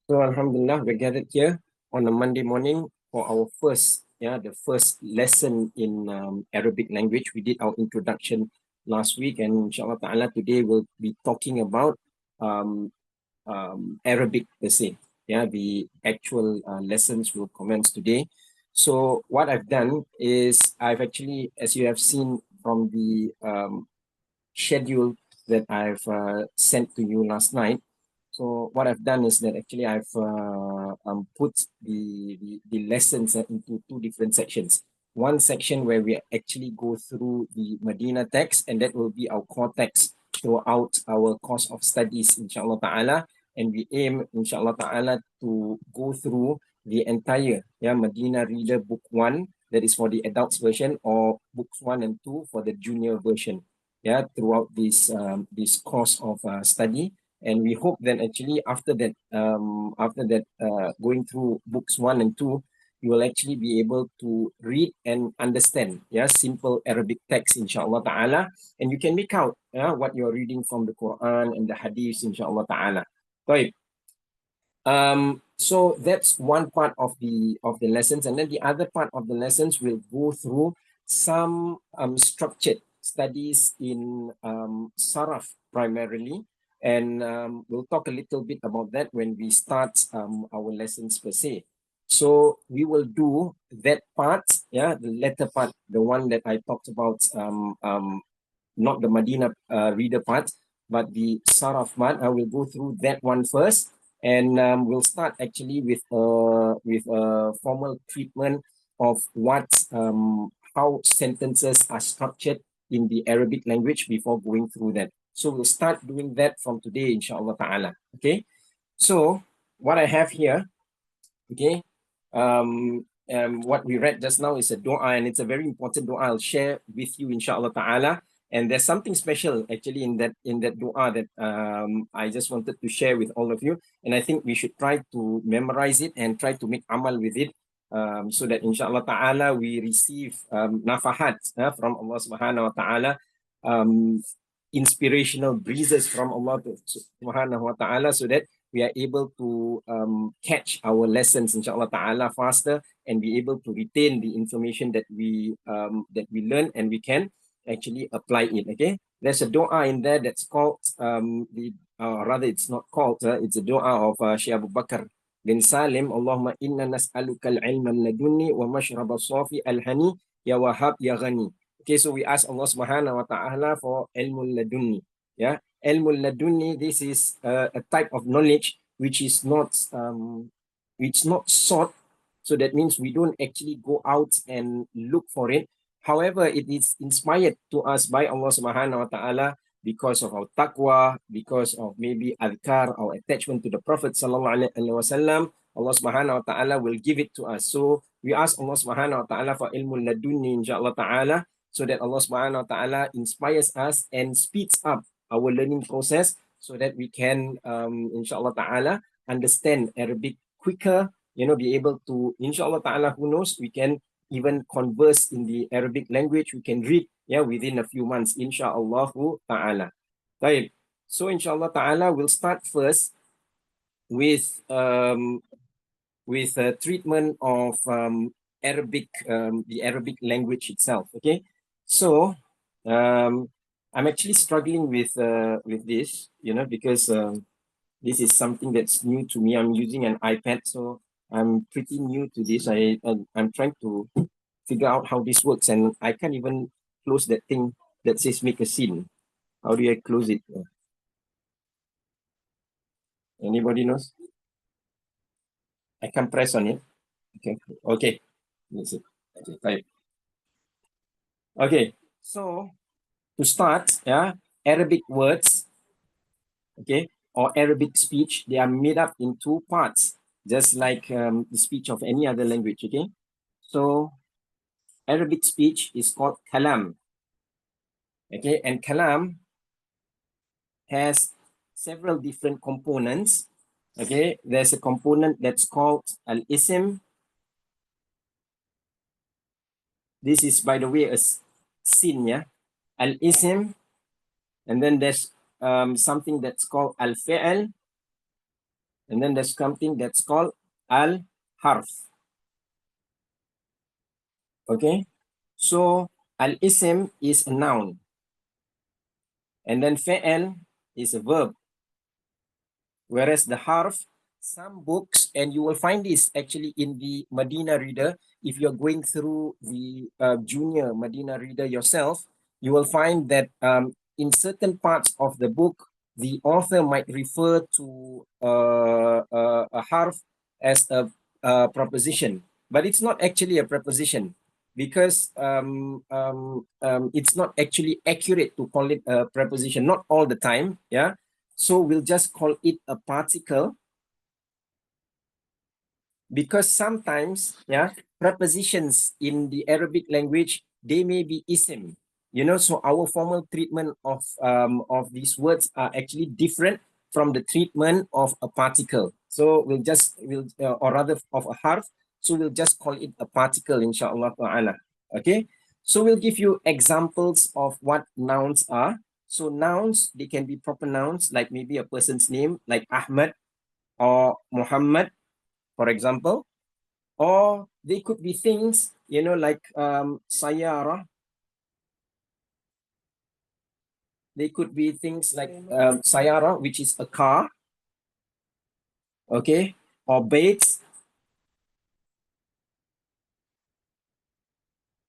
So Alhamdulillah, we're gathered here on a Monday morning for our the first lesson in Arabic language. We did our introduction last week, and inshallah ta'ala today we'll be talking about um, Arabic per se. Yeah, the actual lessons will commence today. So what I've done is I've actually, as you have seen from the schedule that I've sent to you last night. So what I've done is that actually I've put the lessons into two different sections. One section where we actually go through the Madinah text, and that will be our core text throughout our course of studies, inshallah ta'ala. And we aim, inshallah ta'ala, to go through the entire Madinah Reader Book 1, that is for the adults version, or Books 1 and 2 for the junior version, throughout this course of study. And we hope that actually after that going through books 1 and 2, you will actually be able to read and understand simple Arabic text, inshallah ta'ala, and you can make out what you're reading from the Quran and the hadiths, inshallah ta'ala. Right. So that's one part of the lessons, and then the other part of the lessons will go through some structured studies in Saraf primarily, and we'll talk a little bit about that when we start our lessons per se. So we will do that part, the latter part, the one that I talked about, not the Madinah reader part, but the Saraf part. I will go through that one first, and we'll start actually with a formal treatment of how sentences are structured in the Arabic language before going through that. So we'll start doing that from today, inshallah ta'ala. Okay. So what I have here, okay, what we read just now is a dua, and it's a very important dua. I'll share with you, inshallah ta'ala. And there's something special actually in that dua that I just wanted to share with all of you. And I think we should try to memorize it and try to make amal with it, so that inshallah ta'ala we receive nafahat from Allah subhanahu wa ta'ala, inspirational breezes from Allah subhanahu wa ta'ala, so that we are able to catch our lessons, inshallah ta'ala, faster, and be able to retain the information that we learn, and we can actually apply it. Okay, there's a dua in there that's called rather it's not called, it's a dua of Shaykh Abu Bakr bin Salim. Allahumma inna nas'aluka al-ilma al-ladunni wa mashrab al-safi al-hani ya wahab ya ghani. Okay, so we ask Allah subhanahu wa ta'ala for ilmul ladunni. Ilmul ladunni, this is a type of knowledge which is not sought. So that means we don't actually go out and look for it. However, it is inspired to us by Allah subhanahu wa ta'ala because of our taqwa, because of maybe adhkar, our attachment to the Prophet sallallahu alaihi wasallam. Allah subhanahu wa ta'ala will give it to us. So we ask Allah subhanahu wa ta'ala for ilmul ladunni, inshallah ta'ala, so that Allah subhanahu wa ta'ala inspires us and speeds up our learning process, so that we can, inshallah ta'ala, understand Arabic quicker, be able to, inshallah ta'ala, who knows, we can even converse in the Arabic language. We can read within a few months, inshallah ta'ala. Right. So inshallah ta'ala, we'll start first with a treatment of Arabic, the Arabic language itself. Okay, so I'm actually struggling with this, because this is something that's new to me. I'm using an iPad, so I'm pretty new to this. I'm trying to figure out how this works, and I can't even close that thing that says make a scene. How do I close it? Anybody knows? I can press on it. Okay. That's it. Okay, type. Okay, so to start, Arabic words, okay, or Arabic speech, they are made up in two parts, just like the speech of any other language. Okay, so Arabic speech is called kalam. Okay, and kalam has several different components. Okay, there's a component that's called al-ism. This is, by the way, a sin, al-ism. And then there's something that's called al-fi'l. And then there's something that's called al-harf. Okay, so al-ism is a noun, and then fi'l is a verb. Whereas the harf, some books, and you will find this actually in the Madinah reader, if you're going through the junior Madinah reader yourself, you will find that in certain parts of the book, the author might refer to a harf as a preposition, but it's not actually a preposition because it's not actually accurate to call it a preposition, not all the time, yeah. So we'll just call it a particle because sometimes, yeah, prepositions in the Arabic language, they may be ism. You know, so our formal treatment of these words are actually different from the treatment of a particle. So or rather of a harf. So we'll just call it a particle, inshallah ta'ala. Okay. So we'll give you examples of what nouns are. So nouns, they can be proper nouns, like maybe a person's name, like Ahmad or Muhammad, for example. Or they could be things, you know, like sayara. They could be things like sayara, which is a car, okay, or baits,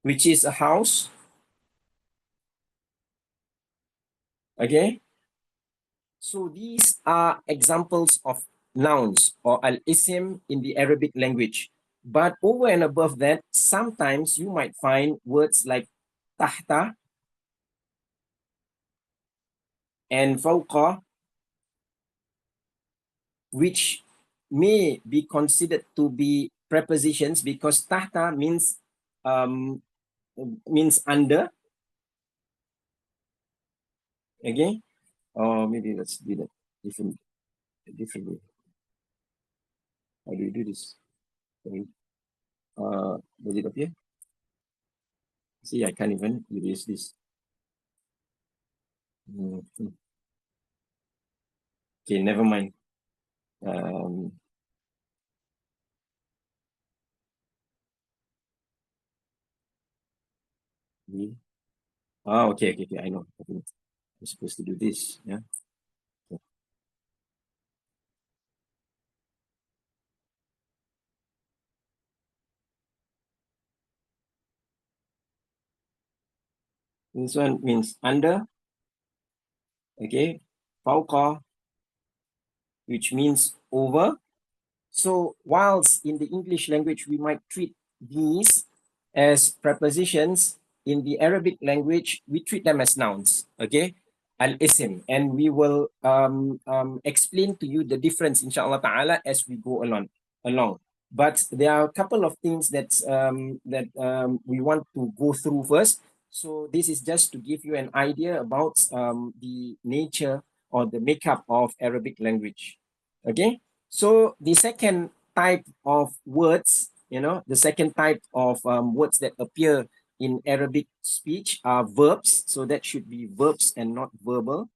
which is a house, okay. So these are examples of nouns or al-ism in the Arabic language. But over and above that, sometimes you might find words like tahta and fawqa, which may be considered to be prepositions because tahta um, means under. Okay, or maybe let's do that differently. How do you do this? Does it appear? See, I can't even erase this. Mhm. Okay, never mind. Um, okay. I know. I think I'm supposed to do this. Yeah. Okay. This one means under. Okay. Fauqa, which means over. So whilst in the English language, we might treat these as prepositions, in the Arabic language, we treat them as nouns, okay? Al-ism. And we will explain to you the difference, inshallah ta'ala, as we go along. But there are a couple of things that we want to go through first. So this is just to give you an idea about the nature or the makeup of Arabic language, okay? So the second type of words, you know, the second type of words that appear in Arabic speech are verbs. So that should be verbs and not verbal.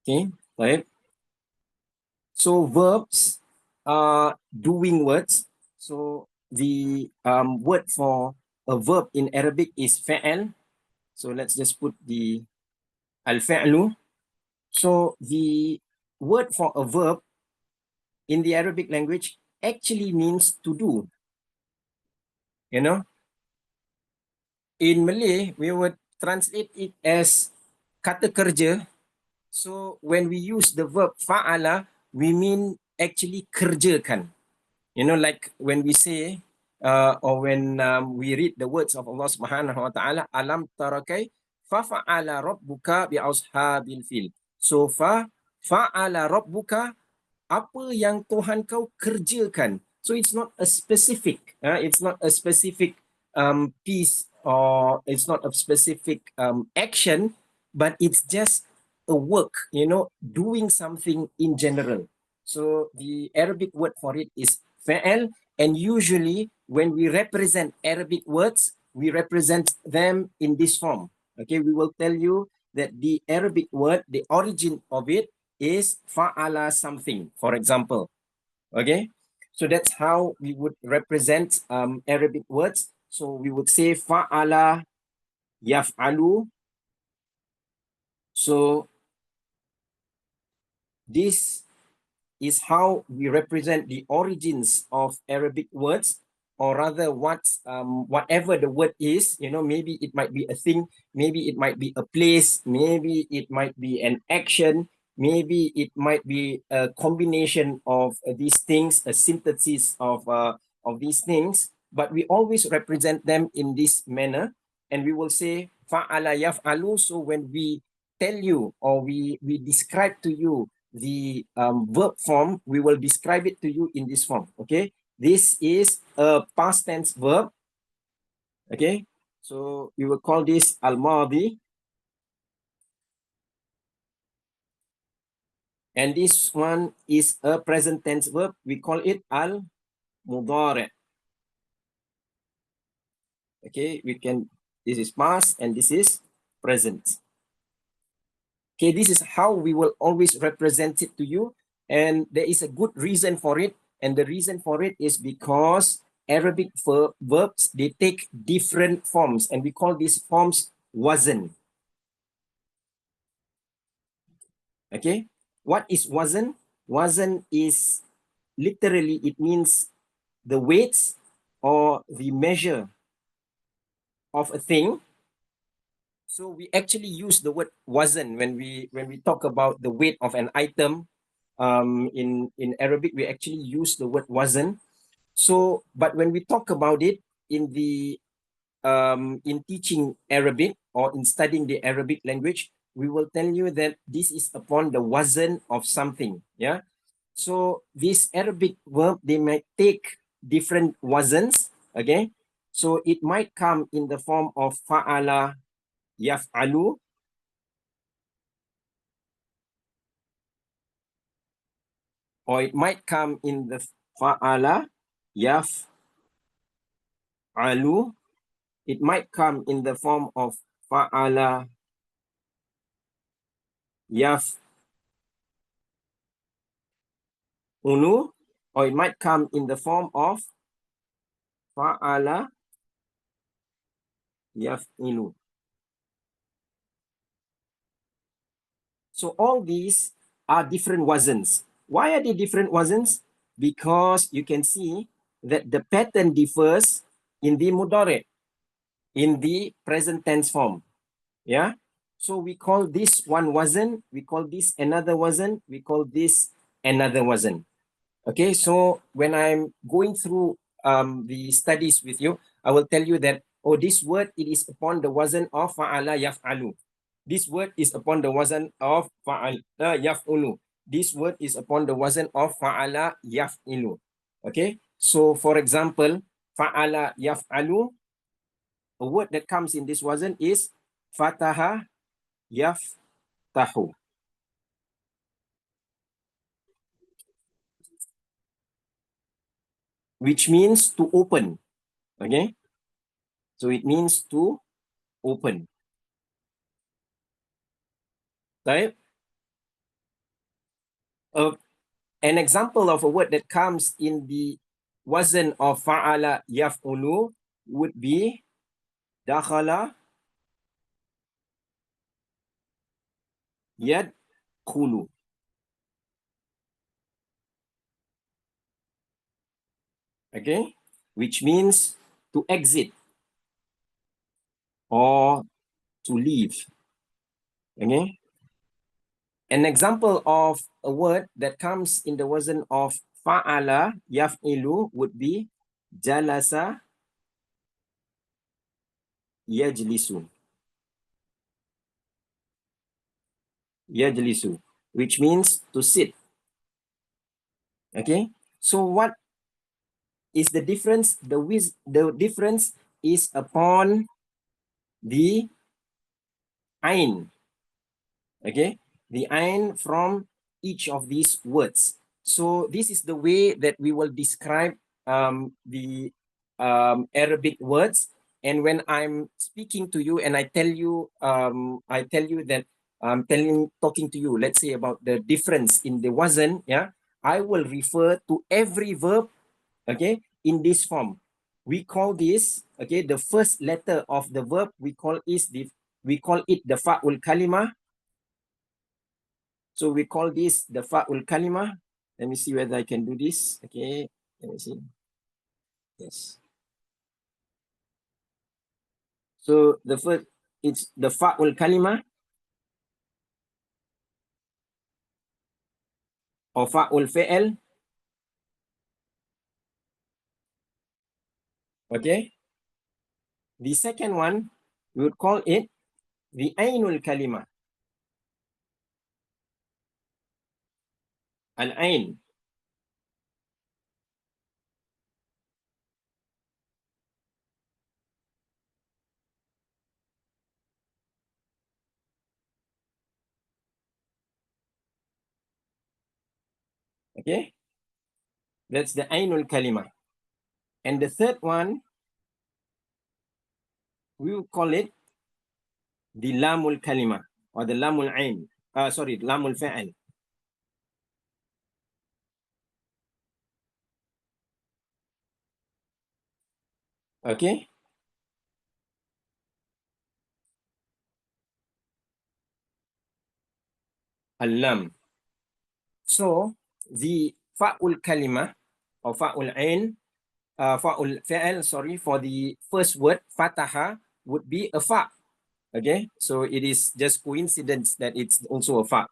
Okay, right. So verbs are doing words. So the word for a verb in Arabic is fa'al. So let's just put the al-fa'lu. So the word for a verb in the Arabic language actually means to do. You know, in Malay, we would translate it as kata kerja. So when we use the verb fa'ala, we mean actually kerjakan. You know, like when we say, or when we read the words of Allah Subhanahu wa Ta'ala, alam tarakai fa'ala rabbuka bi ashabil fil. So fa'ala rabbuka, apa yang Tuhan kau kerjakan. So it's not a specific, it's not a specific piece, or it's not a specific action, but it's just a work, you know, doing something in general. So the Arabic word for it is fa'al, and usually when we represent Arabic words, we represent them in this form. Okay, we will tell you that the Arabic word, the origin of it is fa'ala something, for example. Okay, so that's how we would represent Arabic words. So we would say fa'ala yaf'alu. So this is how we represent the origins of Arabic words, or rather whatever the word is, you know, maybe it might be a thing, maybe it might be a place, maybe it might be an action, maybe it might be a combination of these things, a synthesis of these things, but we always represent them in this manner, and we will say fa'ala yaf'alu. So when we tell you, or we describe to you the verb form, we will describe it to you in this form. Okay, this is a past tense verb. Okay, so we will call this al-madi, and this one is a present tense verb. We call it al-mudari. Okay, we can, this is past and this is present. Okay, this is how we will always represent it to you, and there is a good reason for it, and the reason for it is because Arabic verbs, they take different forms, and we call these forms wazn. Okay, what is wazn? Wazn is literally, it means the weights or the measure of a thing. So we actually use the word wazn when we talk about the weight of an item. In Arabic, we actually use the word wazn. So, but when we talk about it in the in teaching Arabic or in studying the Arabic language, we will tell you that this is upon the wazn of something. Yeah. So this Arabic verb, they might take different wazns. Okay. So it might come in the form of fa'ala yaf'alu, or it might come in the fa'ala yaf'alu. It might come in the form of fa'ala yaf'unu, or it might come in the form of fa'ala yaf'ilu. So all these are different wazns. Why are they different wazns? Because you can see that the pattern differs in the mudari, in the present tense form. Yeah. So we call this one wazn, we call this another wazn, we call this another wazn. Okay, so when I'm going through the studies with you, I will tell you that, oh, this word, it is upon the wazn of fa'ala yaf'alu. This word is upon the wazn of fa'ala yaf'ulu. This word is upon the wazn of fa'ala yaf'ilu. Okay, so for example, fa'ala yaf'alu, a word that comes in this wazn is fataha yaftahu, which means to open. Okay, so it means to open. Right? An example of a word that comes in the wazn of fa'ala yaf'ulu would be dakhala yadkhulu. Okay, which means to exit or to leave. Okay, an example of a word that comes in the wazn of fa'ala yaf'ilu would be jalasa yajlisu. Yajlisu, which means to sit. Okay, so what is the difference? The difference is upon the ain. Okay, the ain from each of these words. So this is the way that we will describe the Arabic words. And when I'm speaking to you and I tell you that I'm talking to you, let's say about the difference in the wazn, yeah, I will refer to every verb, okay, in this form. We call this, okay, the first letter of the verb, we call it the fa'ul kalima. So we call this the fa'ul kalima. Let me see whether I can do this. Okay, let me see. Yes. So the first, it's the fa'ul kalima or fa'ul fi'l. Okay. The second one, we would call it the ainul kalima. Al-ain. Okay. That's the ainul kalima. And the third one, we will call it the lamul kalima or the lamul ain. Sorry, lamul fi'al. Okay. Al-lam. So the fa'ul kalima or fa'ul ain, fa'ul fi'al, sorry, for the first word, fataha, would be a fa. Okay. So it is just coincidence that it's also a fa.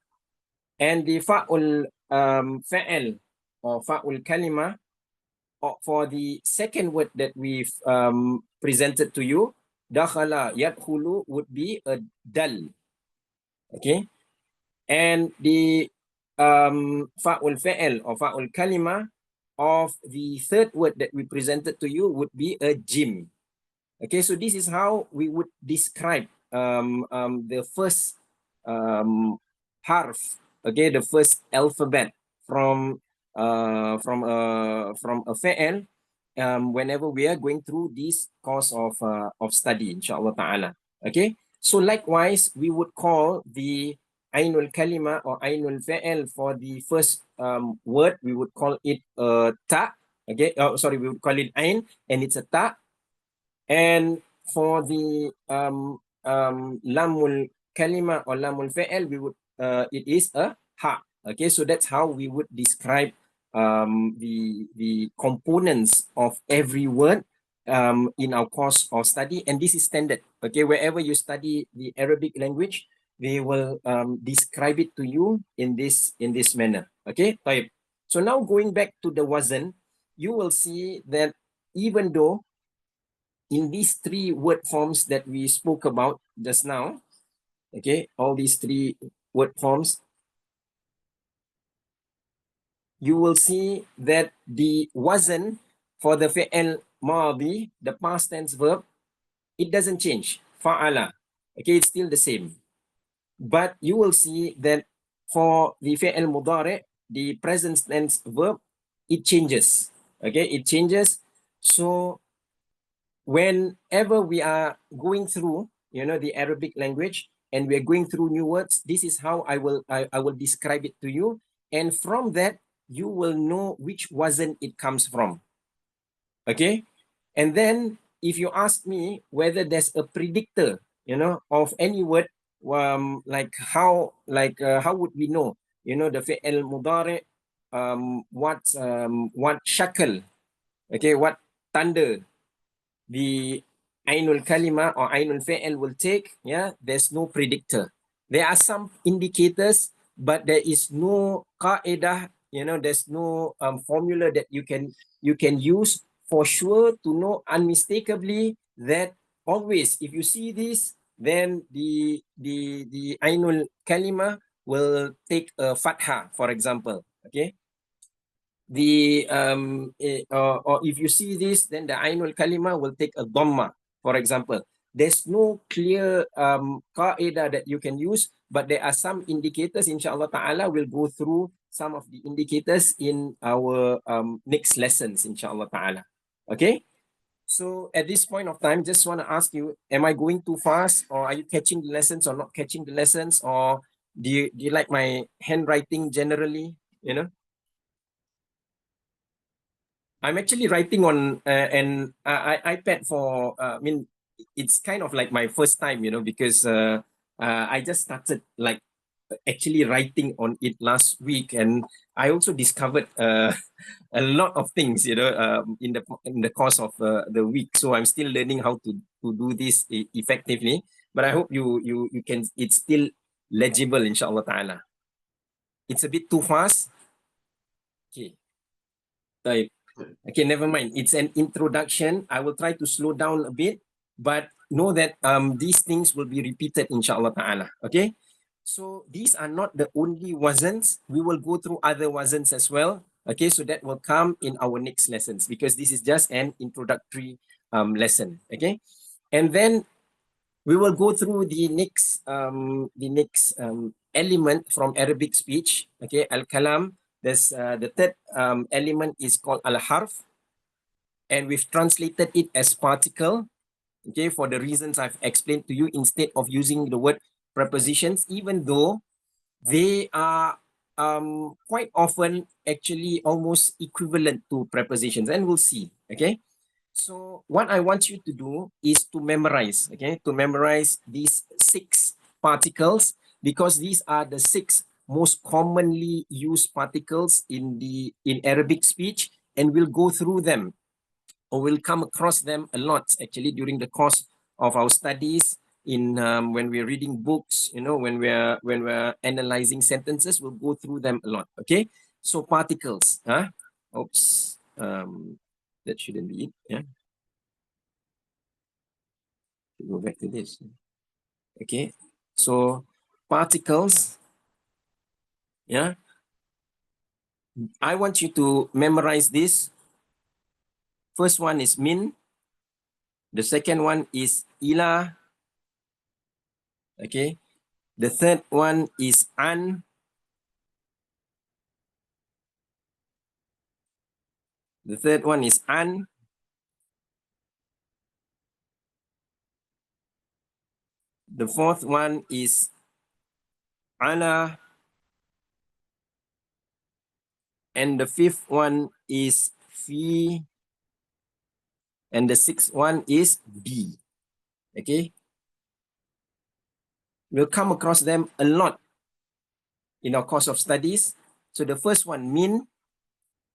And the fa'ul fi'al or fa'ul kalima for the second word that we've presented to you, dakhala yadkhulu would be a dal. Okay. And the fa'ul fi'al or fa'ul kalima of the third word that we presented to you would be a jim. Okay, so this is how we would describe the first harf, okay, the first alphabet from from a fi'al whenever we are going through this course of study, inshallah ta'ala. Okay, so likewise, we would call the ainul kalima or ainul fi'al for the first word, we would call it ta. Okay, sorry, we would call it ain, and it's a ta. And for the lamul kalima or lamul fi'al, we would it is a ha. Okay, so that's how we would describe the components of every word in our course of study, and this is standard. Okay, wherever you study the Arabic language, they will describe it to you in this manner. Okay, طيب. So now going back to the wazn, you will see that even though in these three word forms that we spoke about just now, okay, all these three word forms, you will see that the wazn for the fi'al madi, the past tense verb, it doesn't change. Fa'ala. Okay, it's still the same. But you will see that for the fi'al mudari, the present tense verb, it changes. Okay, it changes. So whenever we are going through, the Arabic language and we're going through new words, this is how I will describe it to you. And from that, you will know which wasn't it comes from. Okay. And then if you ask me whether there's a predictor, of any word, how would we know, the fi'al mudari, what shakal, okay, what thunder the ainul kalima or ainul fi'al will take, yeah, there's no predictor. There are some indicators, but there is no qaedah, there's no formula that you can use for sure to know unmistakably that always if you see this, then the ainul kalima will take a fatha, for example. Okay, or if you see this, then the ainul kalima will take a dhamma, for example. There's no clear qaida that you can use, but there are some indicators. Inshallah ta'ala, we'll go through some of the indicators in our next lessons, inshallah ta'ala. Okay, So at this point of time, just want to ask you, am I going too fast, or are you catching the lessons or not catching the lessons, or do you like my handwriting generally? You know, I'm actually writing on an iPad for. I mean, it's kind of like my first time, because I just started like actually writing on it last week, and I also discovered a lot of things, in the course of the week. So I'm still learning how to do this effectively. But I hope you can. It's still legible, inshallah ta'ala. It's a bit too fast. Okay. Right. Okay, never mind. It's an introduction. I will try to slow down a bit, but know that these things will be repeated, inshallah ta'ala. Okay. So these are not the only wazans. We will go through other wazans as well. Okay, so that will come in our next lessons, because this is just an introductory lesson. Okay, and then we will go through the next element from Arabic speech. Okay, al-kalam. There's the third element is called al-harf, and we've translated it as particle. Okay, for the reasons I've explained to you, instead of using the word prepositions, even though they are quite often actually almost equivalent to prepositions, and we'll see. Okay, so what I want you to do is to memorize. Okay, to memorize these 6 particles, because these are the 6 most commonly used particles in Arabic speech, and we'll go through them, or we'll come across them a lot actually during the course of our studies, in when we're reading books, when we're analyzing sentences, we'll go through them a lot. Okay, so particles. Oops, that shouldn't be it. Yeah, go back to this. Okay, so particles. Yeah, I want you to memorize this. First one is min. The second one is ila. Okay, the third one is an. The third one is an. The fourth one is ala. And the fifth one is fi. And the sixth one is b. Okay. We'll come across them a lot in our course of studies. So the first one, min,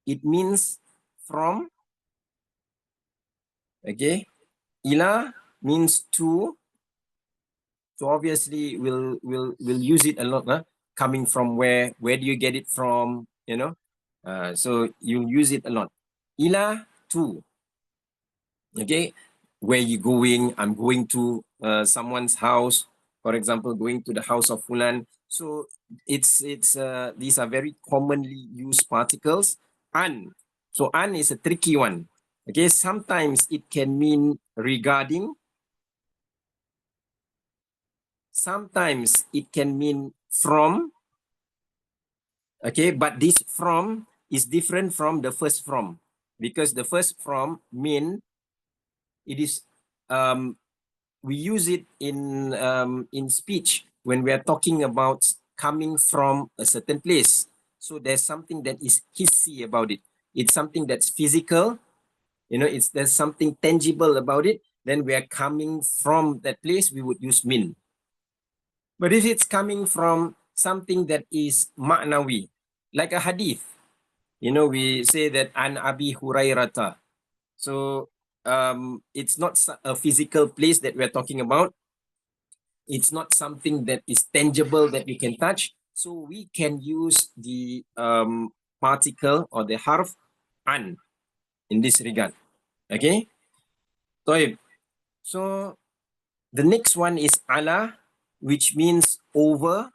it means from. Okay. Ila means to. So obviously we'll use it a lot. Coming from where? Where do you get it from? So you'll use it a lot. Ila, to. Okay, where you going? I'm going to someone's house, for example, going to the house of Fulan. So it's these are very commonly used particles. An. So an is a tricky one. Okay, sometimes it can mean regarding. Sometimes it can mean from. Okay, but this from is different from the first from, because the first from mean it is we use it in speech when we are talking about coming from a certain place. So there's something that is hissy about it. It's something that's physical. There's something tangible about it. Then we are coming from that place, we would use min. But if it's coming from something that is ma'nawi, like a hadith, we say that an Abi Hurairata. So it's not a physical place that we're talking about. It's not something that is tangible that we can touch. So we can use the particle or the harf an in this regard. Okay. So the next one is ala, which means over.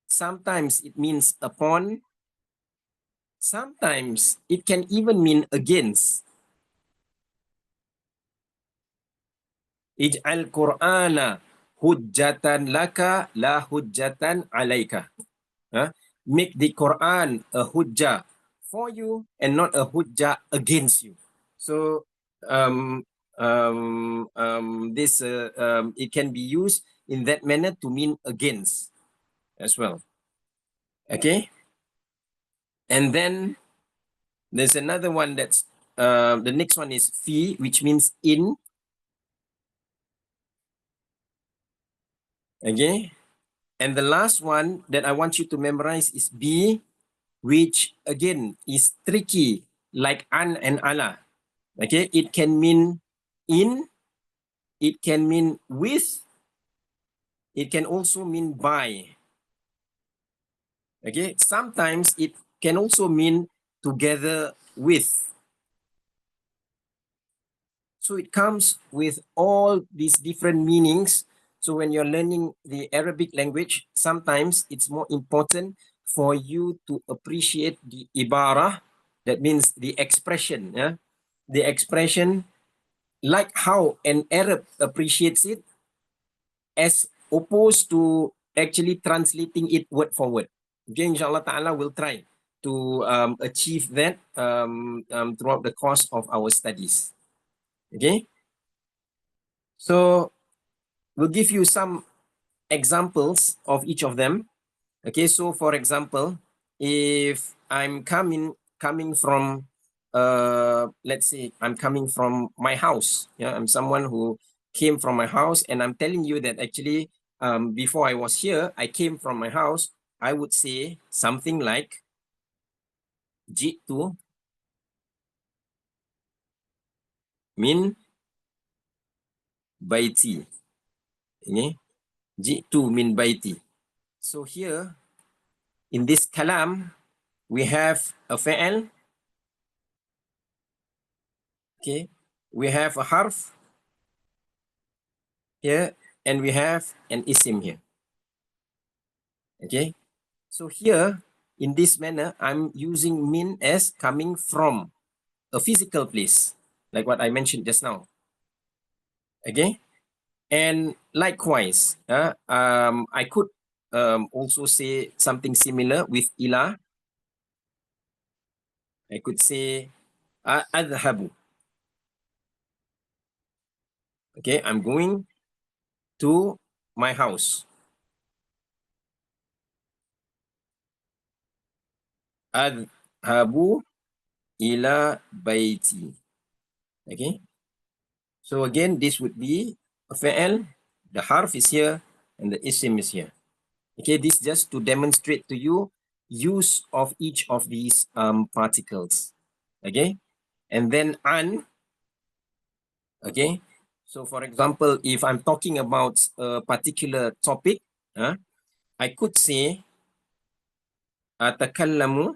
Sometimes it means upon. Sometimes it can even mean against. Ij'al Qur'ana hujjatan laka la hujjatan alaika. Make the Quran a hujjah for you and not a hujjah against you. So this it can be used in that manner to mean against as well. Okay, and then there's another one that's the next one is fi, which means in. Okay, and the last one that I want you to memorize is bi, which again is tricky, like an and ala. Okay, it can mean in, it can mean with, it can also mean by. Okay, sometimes it can also mean together with. So it comes with all these different meanings. So when you're learning the Arabic language, sometimes it's more important for you to appreciate the ibarah, that means the expression, yeah? The expression, like how an Arab appreciates it, as opposed to actually translating it word for word. Okay, inshallah ta'ala, we'll try to achieve that throughout the course of our studies. Okay, so we'll give you some examples of each of them. Okay, so for example, if I'm coming from let's say I'm coming from my house. Yeah, I'm someone who came from my house, and I'm telling you that actually before I was here, I came from my house. I would say something like jitu min baiti. Ini jitu min baiti. So here in this kalam, we have a fa'al. Okay, we have a harf here, and we have an isim here. Okay, so here in this manner, I'm using min as coming from a physical place, like what I mentioned just now. Okay, and likewise, I could also say something similar with ila. I could say adhabu. Okay, I'm going to my house. Adhabu ila baiti. Okay, so again, this would be a fa'al. The harf is here and the isim is here. Okay, this just to demonstrate to you use of each of these particles. Okay, and then an. Okay, so for example, if I'm talking about a particular topic, I could say atakallamu.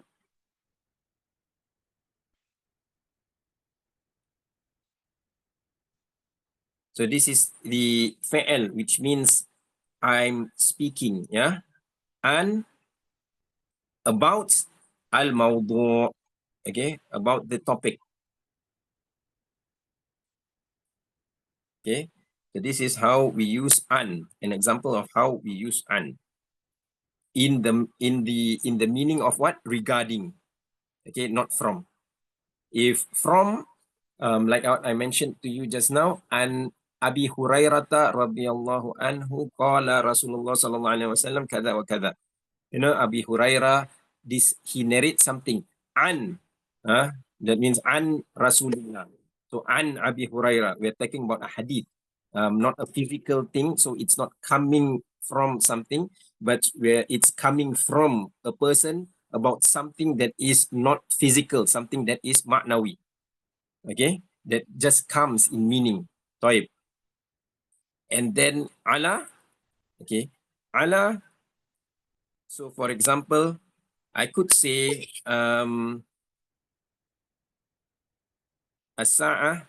So this is the fa'al, which means I'm speaking, yeah, and about al-mawdu', okay, about the topic. Okay, so this is how we use an example of how we use an in the meaning of what? Regarding. Okay, not from. If from, like I mentioned to you just now, an Abi Hurairah radhiyallahu anhu qala Rasulullah sallallahu alaihi wasallam kada wa kada. You know, Abi Hurairah, this he narrates something an, that means an Rasulullah. So an Abi Hurairah, we're talking about a hadith, not a physical thing. So it's not coming from something, but where it's coming from a person about something that is not physical, something that is ma'nawi. Okay, that just comes in meaning. Taib. And then ala, okay, ala. So for example, I could say as-sa'ah,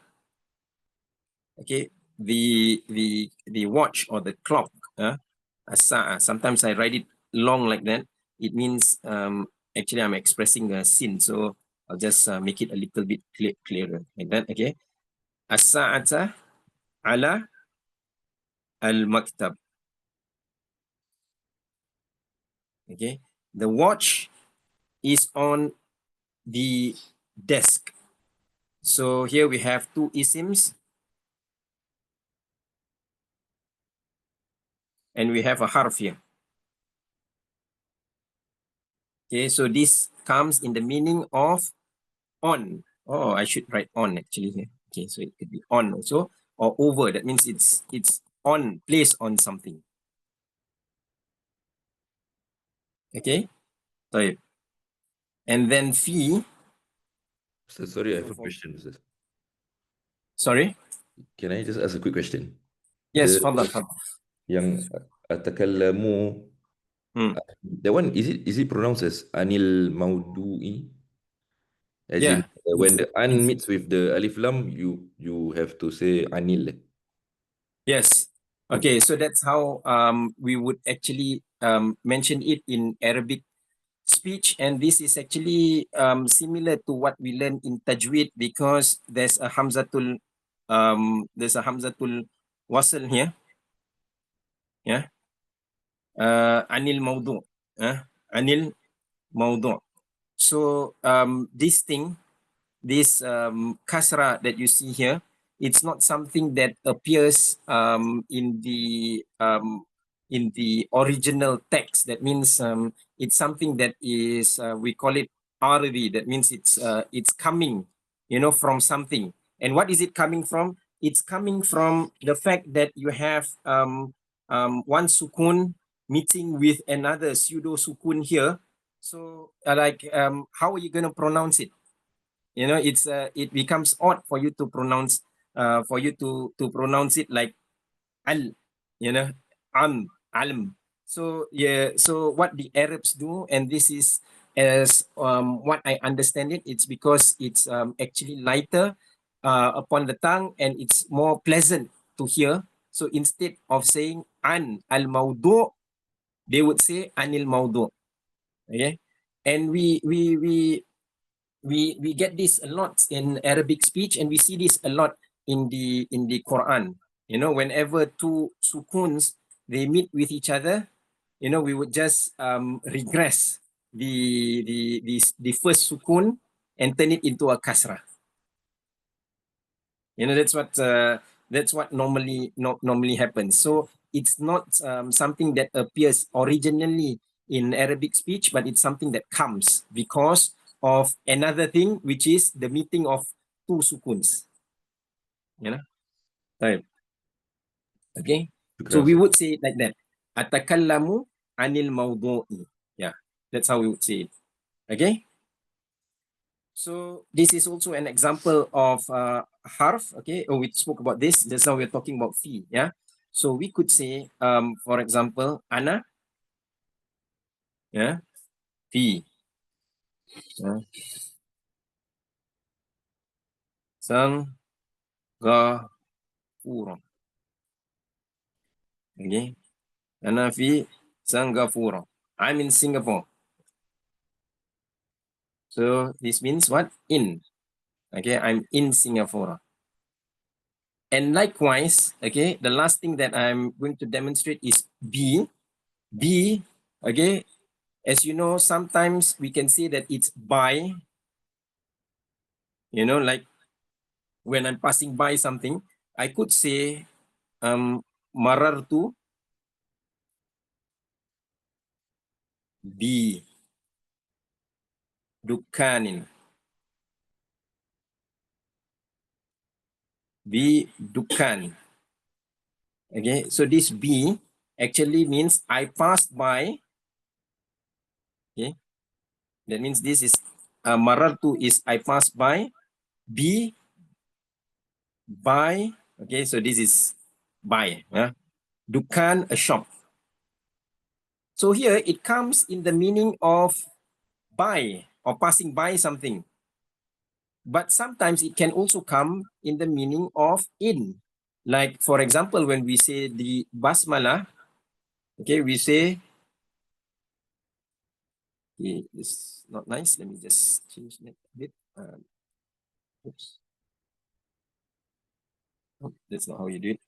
okay, the watch or the clock, as-sa'ah. Sometimes I write it long like that. It means actually I'm expressing a sin, so I'll just make it a little bit clearer like that. Okay, as-sa'ata ala al-maktab. Okay, the watch is on the desk. So here we have two isms and we have a harf here. Okay, so this comes in the meaning of on. Oh, I should write on actually here. Okay, so it could be on also or over. That means it's on, placed on something. Okay, so and then fi. So sorry, I So have a for, question, Ustaz. sorry. Can I just ask a quick question? Yes, The fadal, fadal. yang atakallamu, that one is it pronounced as anil maudu'i? As Yeah. in when the an It's, meets with the alif lam, you have to say anil. yes. Okay. Okay, so that's how we would actually mention it in Arabic speech, and this is actually similar to what we learn in tajweed because there's a hamzatul wasl here, yeah, anil mawdu, anil mawdu. So this thing, this kasra that you see here, it's not something that appears in the original text. That means it's something that is we call it aridi. That means it's coming, from something. And what is it coming from? It's coming from the fact that you have one sukun meeting with another pseudo sukun here. So how are you going to pronounce it? It becomes odd for you to pronounce pronounce it like al, you know, alm. So yeah, so what the Arabs do, and this is as what I understand it, it's because it's actually lighter upon the tongue and it's more pleasant to hear. So instead of saying an al maudu, they would say anil maudu. Okay, and we get this a lot in Arabic speech, and we see this a lot in the Quran. Whenever two sukuns they meet with each other, we would just regress the first sukun and turn it into a kasrah. That's what normally happens. So it's not something that appears originally in Arabic speech, but it's something that comes because of another thing, which is the meeting of two sukuns. You know, right? Okay. So Shukran, we Ustaz. would say it like that. Atakallamu anil mawdu'i. Yeah, that's how we would say it. Okay. So this is also an example of harf. Okay, we spoke about this. Just now we're talking about fi. Yeah. So we could say, for example, ana. Yeah. Fi. Yeah. Sang ga fura. Okay. Ana fi Singapore. I'm in Singapore. So this means what? In. Okay, I'm in Singapore. And likewise, okay, the last thing that I'm going to demonstrate is be. Be, okay, as you know, sometimes we can say that it's by, like when I'm passing by something, I could say marartu bi dukanin. Bi dukan. Okay, so this bi actually means I passed by. Okay, that means this is marartu is I passed by. Bi by. Okay, so this is by. Dukan, a shop. So here it comes in the meaning of by or passing by something. But sometimes it can also come in the meaning of in. Like, for example, when we say the basmala, okay, we say, okay, this is not nice. Let me just change that a bit. Oops. Oh, that's not how you do it.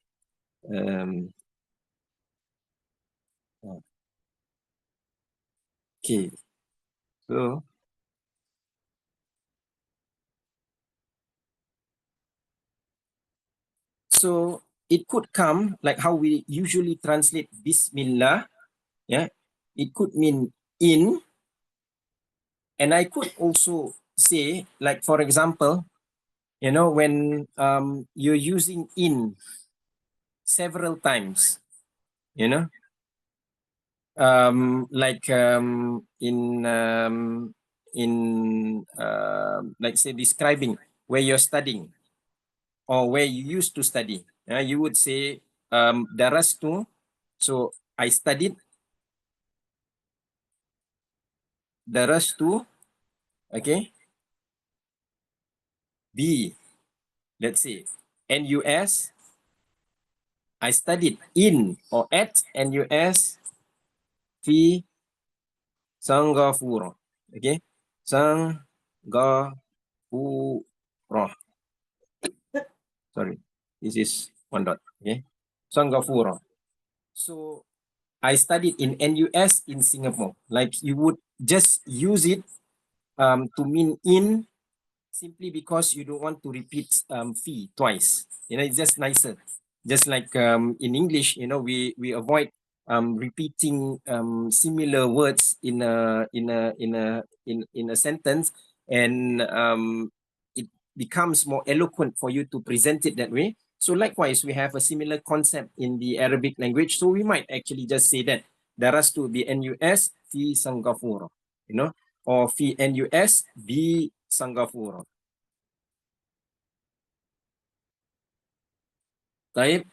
Okay, so So it could come like how we usually translate Bismillah. Yeah, it could mean in, and I could also say, like for example, when you're using in several times, you know, like like say describing where you're studying or where you used to study. You would say darastu. So I studied darastu. Okay, B. Let's say NUS. I studied in or at NUS fi Singapore. Okay, Singapore. Sorry, this is one dot. Okay, Singapore. So I studied in NUS in Singapore. Like you would just use it to mean in simply because you don't want to repeat fee twice. It's just nicer. Just like in English, we avoid repeating similar words in a sentence, and it becomes more eloquent for you to present it that way. So likewise, we have a similar concept in the Arabic language. So we might actually just say that darastu bi NUS fi Singapore, or fi NUS bi Singapore. Right?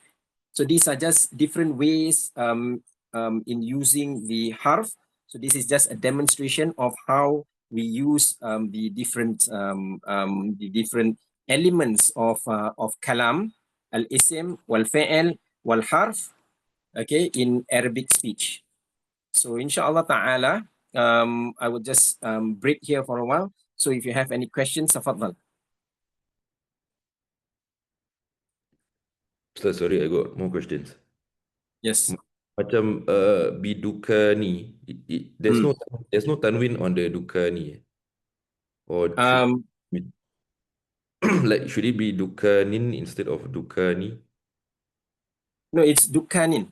So these are just different ways in using the harf. So this is just a demonstration of how we use the different elements of kalam, al-ism, wal-fa'il, wal-harf, okay, in Arabic speech. So inshallah ta'ala, I will just break here for a while. So if you have any questions, tafadhal. Ustaz, sorry, I got more questions. Yes. Macam biduka ni, Hmm. there's no tanwin on the duka ni. Or should Um, like should it be dukanin instead of dukani? no, it's dukanin.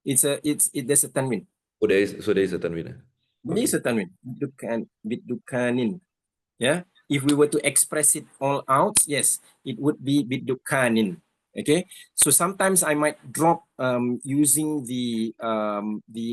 There's a tanwin. Oh, there is a tanwin. There is Okay. a tanwin. Bidukanin. Yeah. If we were to express it all out, yes, it would be bidukanin. Okay. So sometimes I might drop using the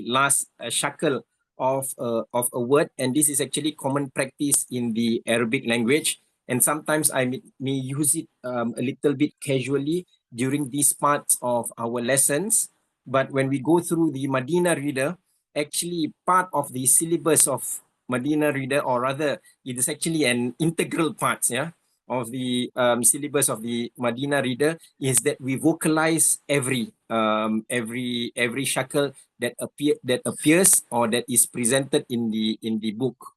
last shackle of a word, and this is actually common practice in the Arabic language. And sometimes I may use it a little bit casually during these parts of our lessons. But when we go through the Madinah reader, actually part of the syllabus of Madinah reader, or rather, it is actually an integral part, of the syllabus of the Madinah reader, is that we vocalize every shackle that appears or that is presented in the book,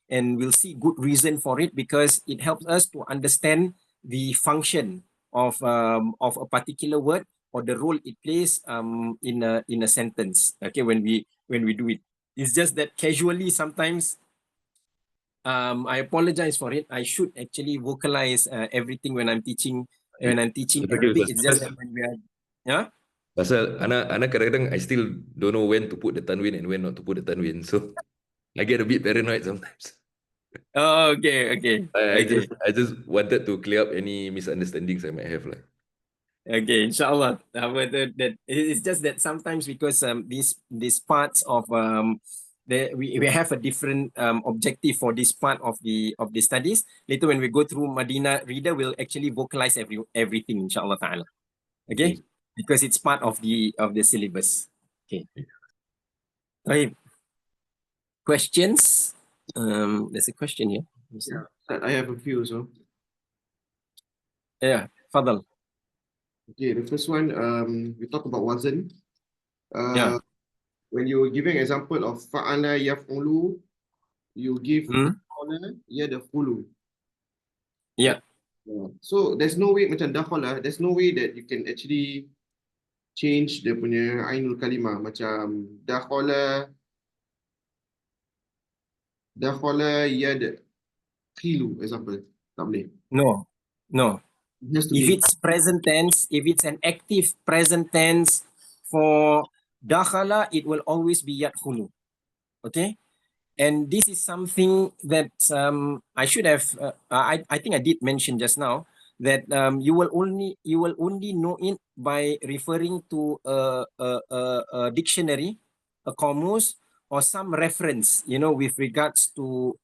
and we'll see good reason for it because it helps us to understand the function of a particular word or the role it plays in a sentence. Okay, when we do it, it's just that casually sometimes I apologize for it. I should actually vocalize everything when I'm teaching It's okay, Arabic. Ustaz. It's just that when we are, yeah. Pasal anak kadang-kadang I still don't know when to put the tanwin and when not to put the tanwin. So I get a bit paranoid sometimes. Oh, okay, okay, I okay, just I just wanted to clear up any misunderstandings I might have lah. okay. Inshallah. That it's just that sometimes because these parts of we have a different objective for this part of the studies. Later when we go through Madinah reader, we'll actually vocalize everything, inshallah ta'ala. Okay, Okay. because it's part of the syllabus. Okay. Right. Questions? There's a question here. Yeah, I have a few. So, Yeah, Fadal. okay, the first one, we talk about wazn. Yeah. When you're giving example of fa'ala yaf'ulu, you give Hmm? dakhala yadkhulu. Yeah. Yeah. So there's no way macam dakhala, there's no way that you can actually change the punya ainul kalimah macam dakhala yadkhilu example. Tak boleh. No. No. It has to If be. it's present tense, if it's an active present tense for dakhala, it will always be yadkhulu. Okay? And this is something that I should have. I think I did mention just now that you will only know it by referring to a dictionary, a kamus, or some reference. You know, with regards to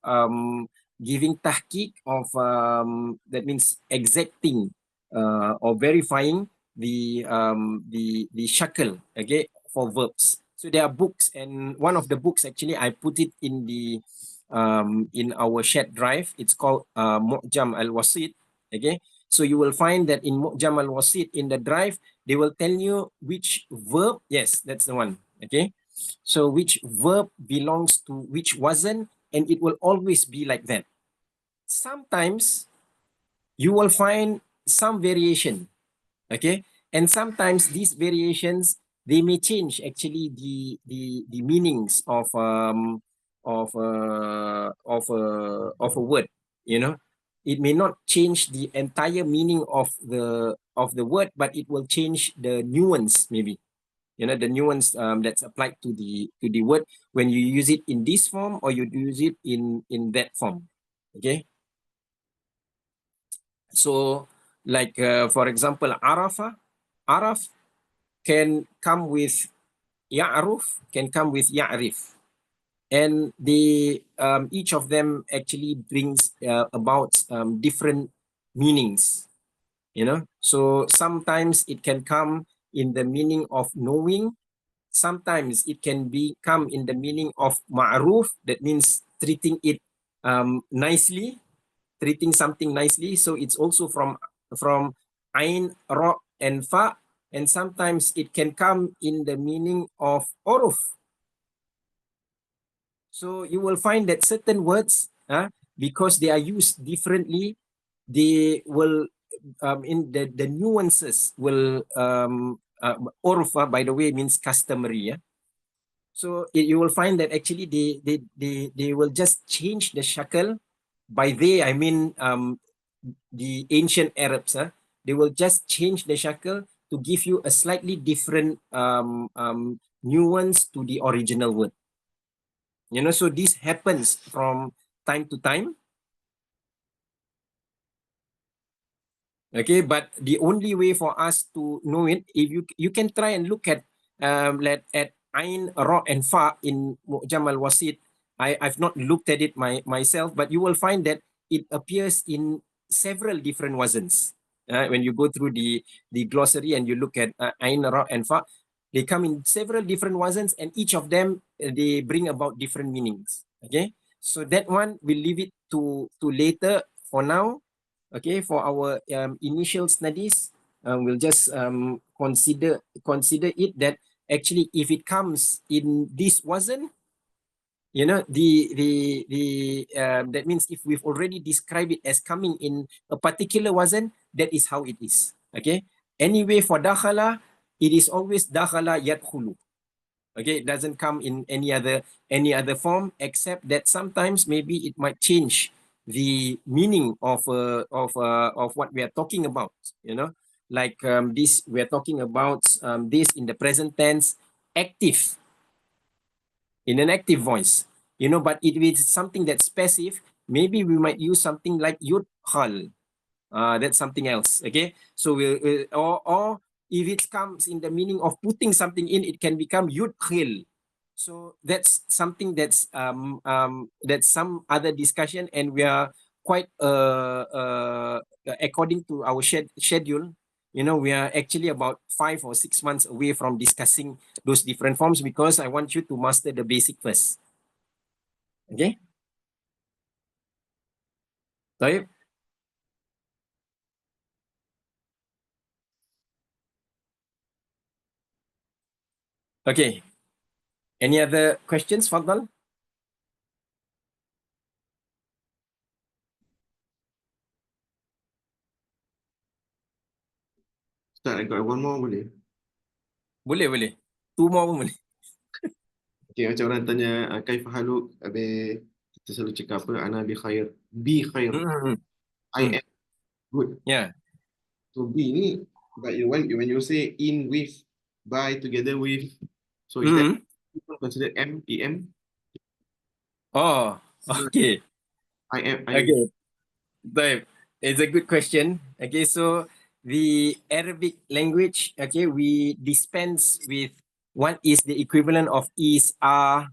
giving tahqiq of that means exacting or verifying the shakl, okay, for verbs. So there are books, and one of the books actually I put it in our shared drive. It's called Mu'jam al-Wasit. Okay, so you will find that in Mu'jam al-Wasit in the drive, they will tell you which verb. Yes, that's the one. Okay, so which verb belongs to which wasn't, and it will always be like that. Sometimes you will find some variation. Okay, and sometimes these variations, they may change actually the meanings of a word. You know, it may not change the entire meaning of the word, but it will change the nuance, maybe, you know, the nuance that's applied to the word when you use it in this form or you use it in that form. Okay, so like for example, araf can come with ya'ruf, can come with ya'rif. And each of them actually brings about different meanings, you know. So sometimes it can come in the meaning of knowing. Sometimes it can come in the meaning of ma'ruf, that means treating it nicely, treating something nicely. So it's also from ain, ra, and fa. And sometimes it can come in the meaning of uruf. So you will find that certain words, because they are used differently, they will in the nuances will uruf, by the way, means customary. Yeah? So you will find that actually they will just change the shakal. By they, I mean the ancient Arabs. They will just change the shakal to give you a slightly different nuance to the original word. You know, so this happens from time to time. Okay, but the only way for us to know it, if you can try and look at at Ain, Ra, and Fa in Mu'jam al-Wasit. I've not looked at it myself, but you will find that it appears in several different wazns. When you go through the glossary and you look at Ain, Ra, and Fa, they come in several different wazns, and each of them they bring about different meanings. Okay, so that one we'll leave it to later. For now, okay, for our initial studies, we'll just consider it that actually if it comes in this wasn't, you know, that means if we've already described it as coming in a particular wasn't, that is how it is. Okay, anyway, for dakhala, it is always dakhala yadkhulu. Okay, it doesn't come in any other form, except that sometimes maybe it might change the meaning of what we are talking about. You know, like this, we are talking about this in the present tense, active, in an active voice. You know, but if it's something that's passive, maybe we might use something like yudkhal. That's something else. Okay, so or if it comes in the meaning of putting something in, it can become yudkhil. So that's something that's some other discussion, and we are quite according to our schedule. You know, we are actually about 5 or 6 months away from discussing those different forms, because I want you to master the basic first. Okay. Taib. Okay. Any other questions, Fadal? Start, I got one more boleh? Boleh. Two more pun boleh. Okay, macam orang tanya, kaifa haluk? Habis kita selalu cakap apa? Ana bi khair. Be khair. Mm-hmm. I am good. Yeah. So be ni, but when you say in with, by, together with, so is that considered M? Oh, okay. I am. Okay. Baik. It's a good question. Okay, so the Arabic language, okay, we dispense with what is the equivalent of is, are,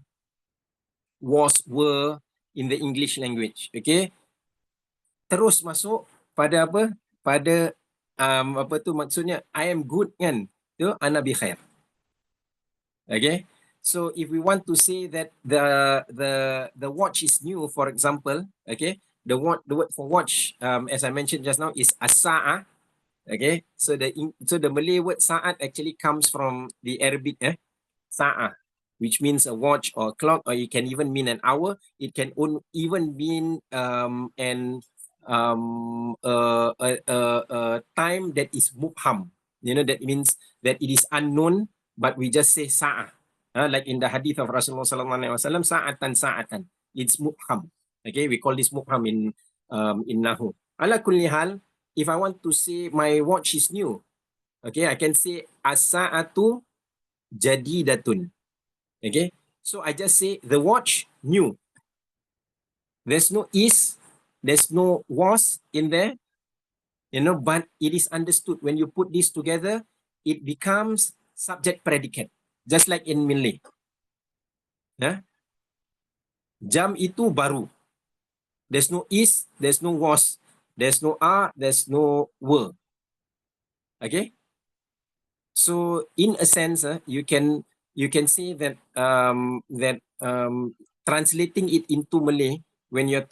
was, were in the English language. Okay, terus masuk pada apa? Pada apa tu maksudnya? I am good kan? Tu ana bi khair. Okay, so if we want to say that the watch is new, for example, okay, the word for watch, as I mentioned just now, is as-sa'ah. Okay, so the Malay word sa'at actually comes from the Arabic sa'ah, which means a watch or a clock, or it can even mean an hour. It can even mean a time that is mubham. You know, that means that it is unknown, but we just say sa'ah. Like in the hadith of Rasulullah sallallahu alaihi wasallam, sa'atan sa'atan. It's mubham. Okay, we call this mubham in Nahu. Ala kulli hal, if I want to say my watch is new, okay, I can say as-sa'atu jadidatun. Okay, so I just say the watch new. There's no is, there's no was in there, you know, but it is understood when you put this together, it becomes subject predicate, just like in Malay. Jam itu baru. There's no is, there's no was, there's no are, there's no were. Okay, so in a sense, you can say that translating it into Malay, when you're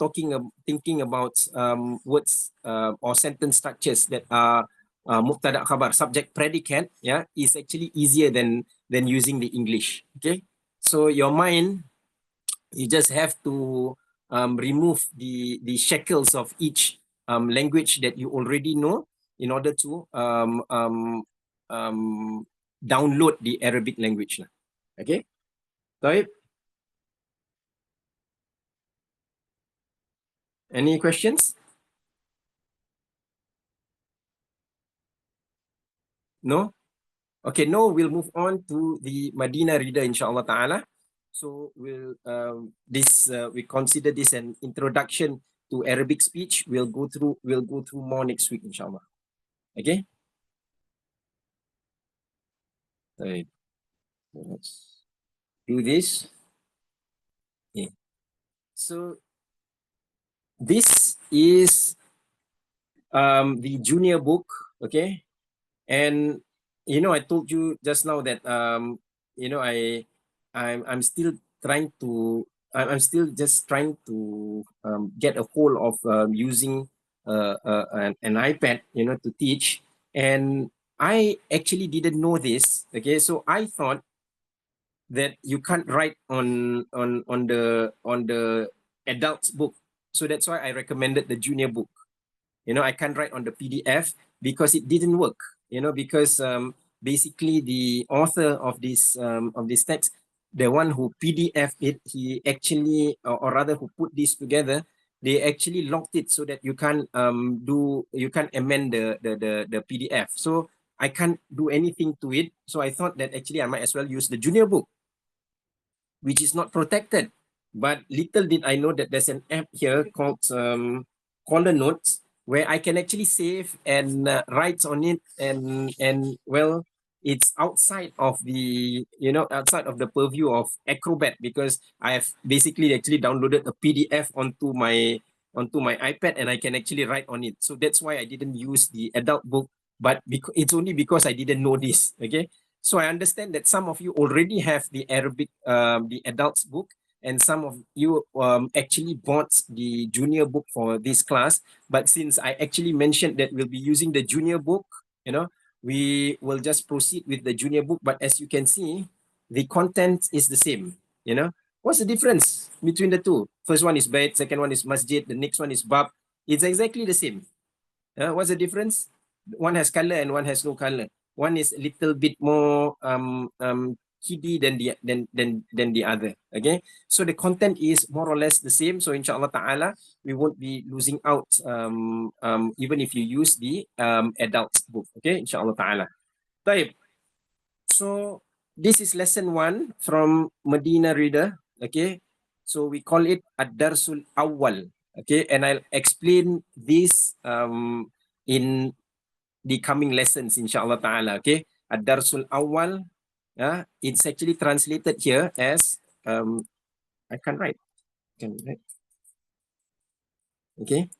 thinking about words or sentence structures that are mubtada khabar, subject predicate, yeah, is actually easier than using the English. Okay, so your mind, you just have to remove the shackles of each language that you already know in order to download the Arabic language. Okay, so any questions? No? Okay, no, we'll move on to the Madinah reader, inshallah ta'ala. So we'll we consider this an introduction to Arabic speech. We'll go through more next week, inshallah. Okay? Right. So let's do this. Okay. So this is the junior book, okay? And you know, I told you just now that you know, I'm still trying to I'm still just trying to get a hold of using an iPad, you know, to teach. And I actually didn't know this. Okay, so I thought that you can't write on the adults book. So that's why I recommended the junior book. You know, I can't write on the PDF because it didn't work. You know, because basically the author of this text, the one who PDF it, he actually, or rather who put this together, they actually locked it so that you can't amend the PDF. So I can't do anything to it. So I thought that actually I might as well use the junior book, which is not protected. But little did I know that there's an app here called Caller Notes, where I can actually save and write on it, and well, it's outside of the outside of the purview of Acrobat, because I have basically actually downloaded a PDF onto my iPad, and I can actually write on it. So that's why I didn't use the adult book, but it's only because I didn't know this. Okay, so I understand that some of you already have the Arabic, the adults book, and some of you actually bought the junior book for this class. But since I actually mentioned that we'll be using the junior book, you know, we will just proceed with the junior book. But as you can see, the content is the same. You know, what's the difference between the two? First one is bait, second one is masjid, the next one is bab. It's exactly the same. What's the difference? One has color and one has no color. One is a little bit more kiddy than the other. Okay, so the content is more or less the same. So inshallah ta'ala, we won't be losing out even if you use the adult book. Okay, inshallah ta'ala. Taib. So this is lesson 1 from Madinah Reader. Okay, so we call it Ad-Darsul Awwal. Okay, and I'll explain this in the coming lessons, inshallah ta'ala. Okay, Ad-Darsul Awwal. It's actually translated here as I can't write. Okay,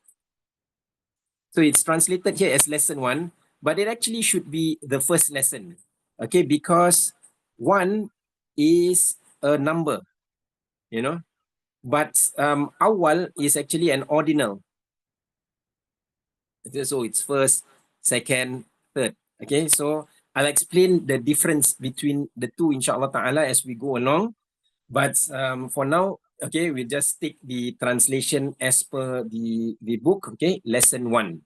so it's translated here as lesson 1, but it actually should be the first lesson. Okay, because 1 is a number, you know, but awal is actually an ordinal. So it's first, second, third. Okay, so I'll explain the difference between the two, inshallah ta'ala, as we go along. But for now, okay, we'll just take the translation as per the book. Okay, lesson 1.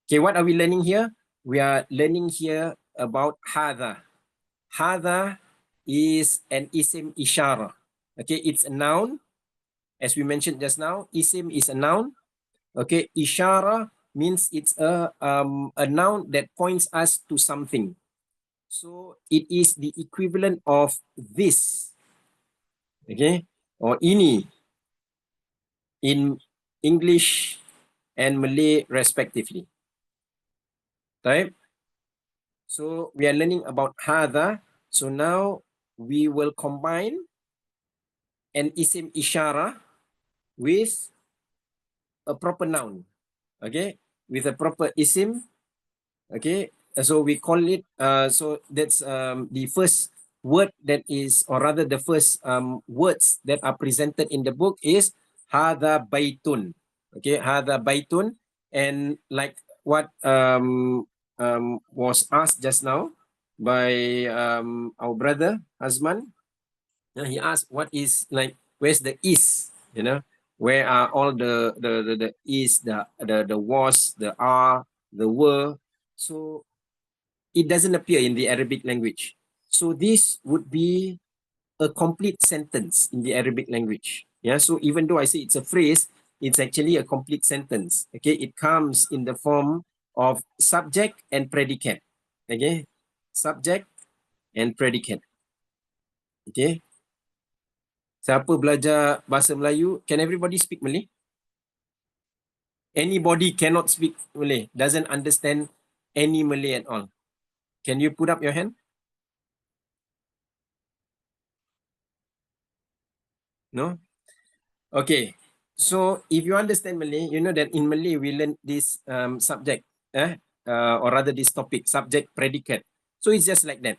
Okay, what are we learning here? We are learning here about hadha. Hadha is an isim ishara. Okay, it's a noun. As we mentioned just now, isim is a noun. Okay, ishara means it's a noun that points us to something. So it is the equivalent of this. Okay, or ini in English and Malay respectively. Right? So we are learning about hadha. So now we will combine an isim ishara with a proper noun. Okay, with a proper isim. Okay, so we call it. So that's the first word that is, or rather, the first words that are presented in the book is hadha baitun. Okay, hadha baitun, and like what was asked just now by our brother Azman. He asked, "What is like? Where's the is? You know, where are all the is, the was, the are, the were?" So it doesn't appear in the Arabic language. So this would be a complete sentence in the Arabic language. Yeah. So even though I say it's a phrase, it's actually a complete sentence. Okay. It comes in the form of subject and predicate. Okay. Subject and predicate. Okay. Siapa belajar bahasa Melayu? Can everybody speak Malay? Anybody cannot speak Malay, doesn't understand any Malay at all. Can you put up your hand? No? Okay. So if you understand Malay, you know that in Malay we learn this subject, or rather this topic, subject, predicate. So it's just like that.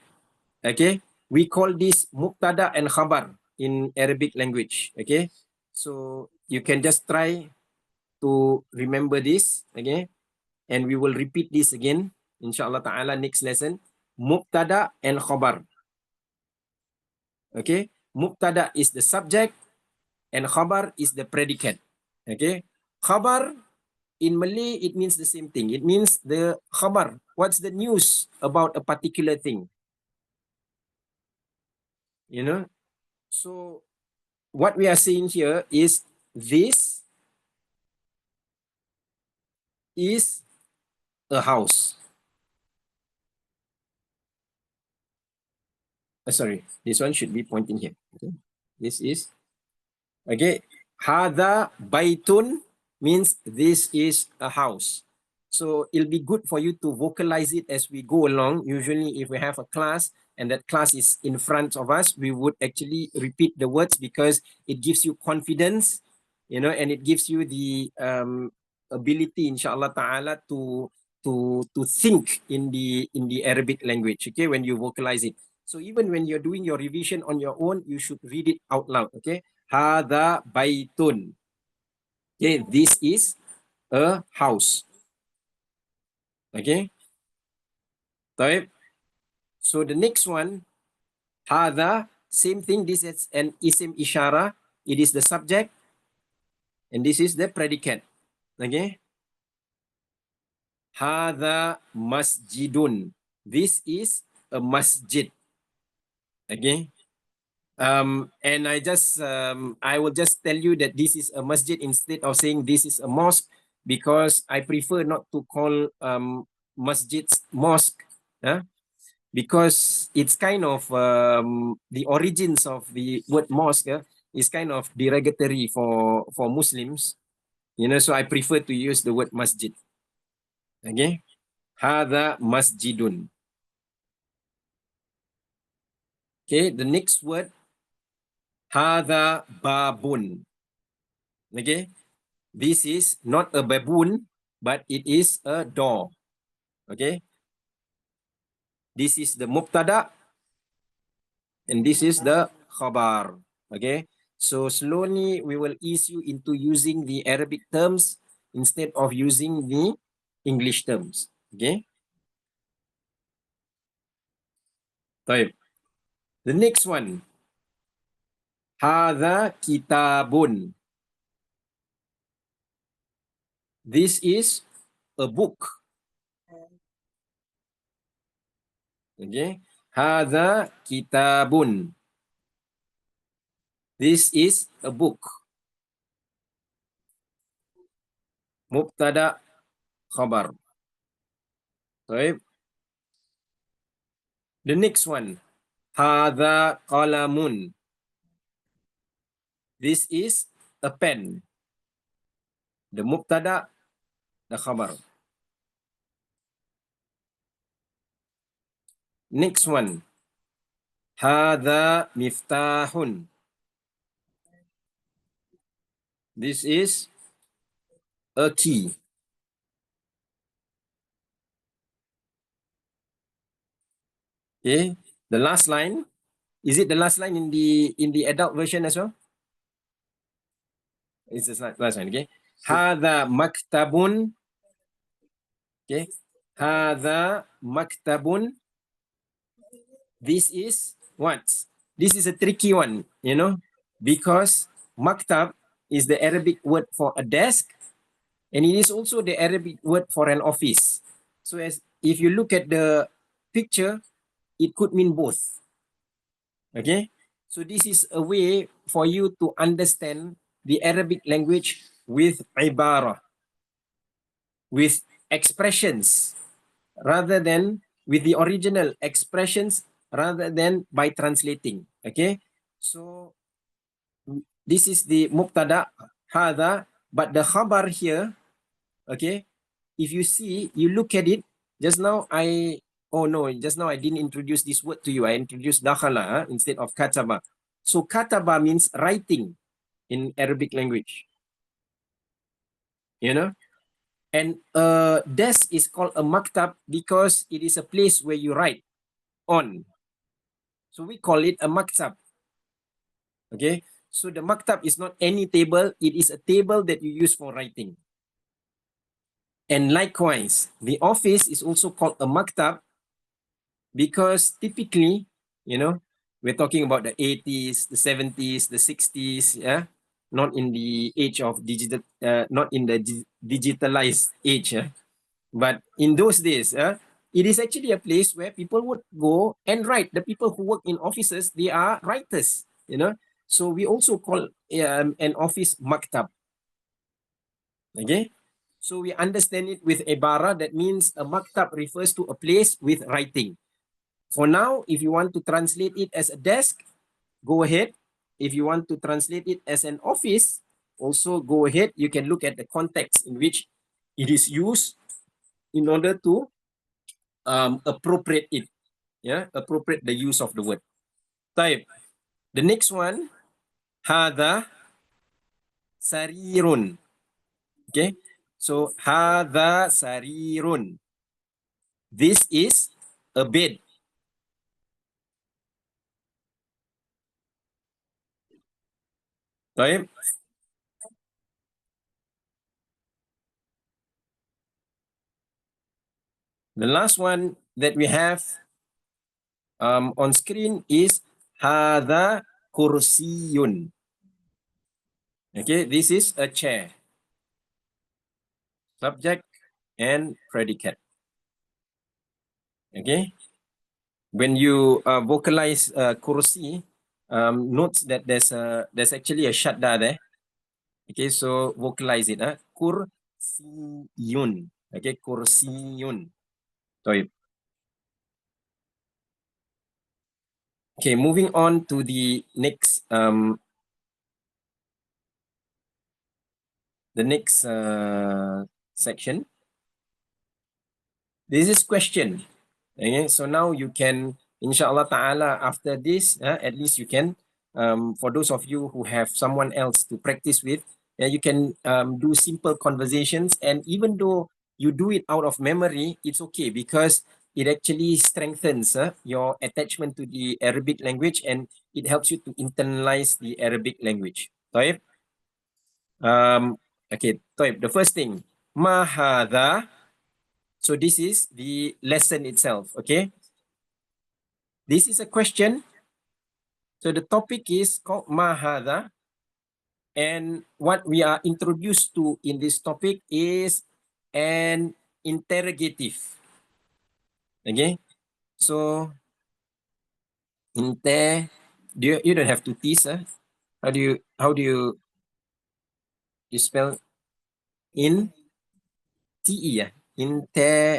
Okay. We call this mubtada and khabar in Arabic language. Okay. So you can just try to remember this. Okay. And we will repeat this again, inshallah ta'ala, next lesson. Mubtada and khabar. Okay. Mubtada is the subject and khabar is the predicate. Okay. Khabar in Malay, it means the same thing. It means the khabar. What's the news about a particular thing? You know? So what we are saying here is this is a house. Sorry, this one should be pointing here. Okay. This is, okay, hadha baitun means this is a house. So it'll be good for you to vocalize it as we go along. Usually if we have a class and that class is in front of us, we would actually repeat the words because it gives you confidence, you know, and it gives you the ability, inshallah ta'ala, to think in the Arabic language, okay, when you vocalize it. So even when you're doing your revision on your own, you should read it out loud, okay? Hadha baitun. Okay, this is a house. Okay. Taib. So the next one, hadha, same thing. This is an isim ishara. It is the subject, and this is the predicate. Okay. Hadha masjidun. This is a masjid. Okay. And I will just tell you that this is a masjid instead of saying this is a mosque, because I prefer not to call masjids mosque, because it's kind of the origins of the word mosque is kind of derogatory for Muslims, so I prefer to use the word masjid. Okay. Hadha masjidun. Okay, the next word, hadha babun. Okay, this is not a baboon, but it is a door. Okay, this is the mubtada and this is the khabar. Okay, so slowly we will ease you into using the Arabic terms instead of using the English terms. Okay, طيب. The next one, hadha kitabun. This is a book. Okay, hadha kitabun. This is a book. Mubtada khabar. Right. The next one, hadha qalamun. This is a pen. The mubtada, the khabar. Next one, hadha miftahun. This is a key. Okay. The last line, is it the last line in the adult version as well? It's the last line. Okay. Hadha maktabun. Okay. Hadha maktabun. This is what? This is a tricky one, because maktab is the Arabic word for a desk, and it is also the Arabic word for an office. So if you look at the picture, it could mean both. Okay, so this is a way for you to understand the Arabic language with ibarah, with expressions, rather than with the original expressions, rather than by translating. Okay, so this is the mubtada hadha, but the khabar here, okay, if you see, you look at it, just now I didn't introduce this word to you. I introduced dakhala instead of kataba. So kataba means writing in Arabic language, and a desk is called a maktab because it is a place where you write on. So we call it a maktab. Okay, so the maktab is not any table, it is a table that you use for writing. And likewise, the office is also called a maktab because typically, we're talking about the 80s, the 70s, the 60s, yeah, not in the age of digital, not in the digitalized age, but in those days, it is actually a place where people would go and write. The people who work in offices, they are writers, So we also call an office maktab. Okay, so we understand it with ibara. That means a maktab refers to a place with writing. For now, if you want to translate it as a desk, go ahead. If you want to translate it as an office, also go ahead. You can look at the context in which it is used in order to appropriate it. Yeah, appropriate the use of the word. Type. The next one, hadha sarirun. Okay, so hadha sarirun. This is a bed. Right? The last one that we have on screen is hadha kursiyun. Okay, this is a chair. Subject and predicate. Okay. when you vocalize kursi, notes that there's actually a shadda there. Okay, so vocalize it. Kursiyun. Okay, kursiyun. Sorry. Okay, moving on to the next section. This is question. Okay, so now you can, inshallah ta'ala, after this, at least you can, for those of you who have someone else to practice with, you can do simple conversations. And even though you do it out of memory, it's okay because it actually strengthens your attachment to the Arabic language and it helps you to internalize the Arabic language. Taib? Okay, Taib, the first thing, ma hadha. So this is the lesson itself, okay? This is a question. So the topic is called ma hadha. And what we are introduced to in this topic is an interrogative. Okay? So you don't have to tease, how do you spell in TE, interrogative.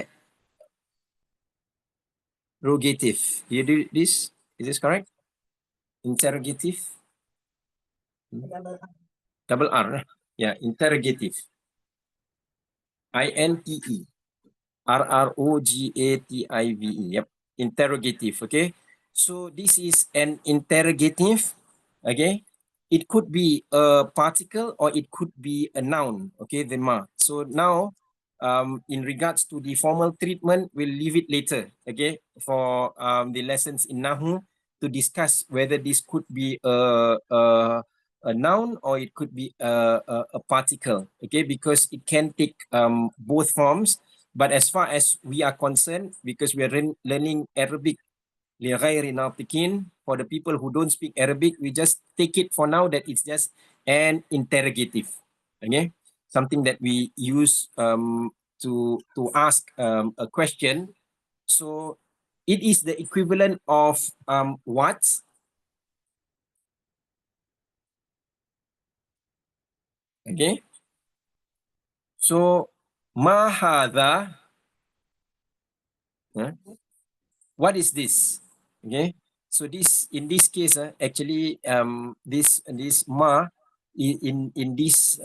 Do you do this? Is this correct? Interrogative. Double R. Yeah, interrogative. INTE. RROGATIVE. Yep. Interrogative. Okay. So this is an interrogative. Okay. It could be a particle or it could be a noun. Okay. The ma. So now, in regards to the formal treatment, we'll leave it later. Okay. For the lessons in Nahu to discuss whether this could be a noun or it could be a particle. Okay. Because it can take both forms. But as far as we are concerned, because we are learning Arabic لغير ناطقين, for the people who don't speak Arabic, we just take it for now that it's just an interrogative. Okay, something that we use to ask a question. So it is the equivalent of what. Okay, so ma hadha. What is this? Okay, so this, in this case, actually this ma in this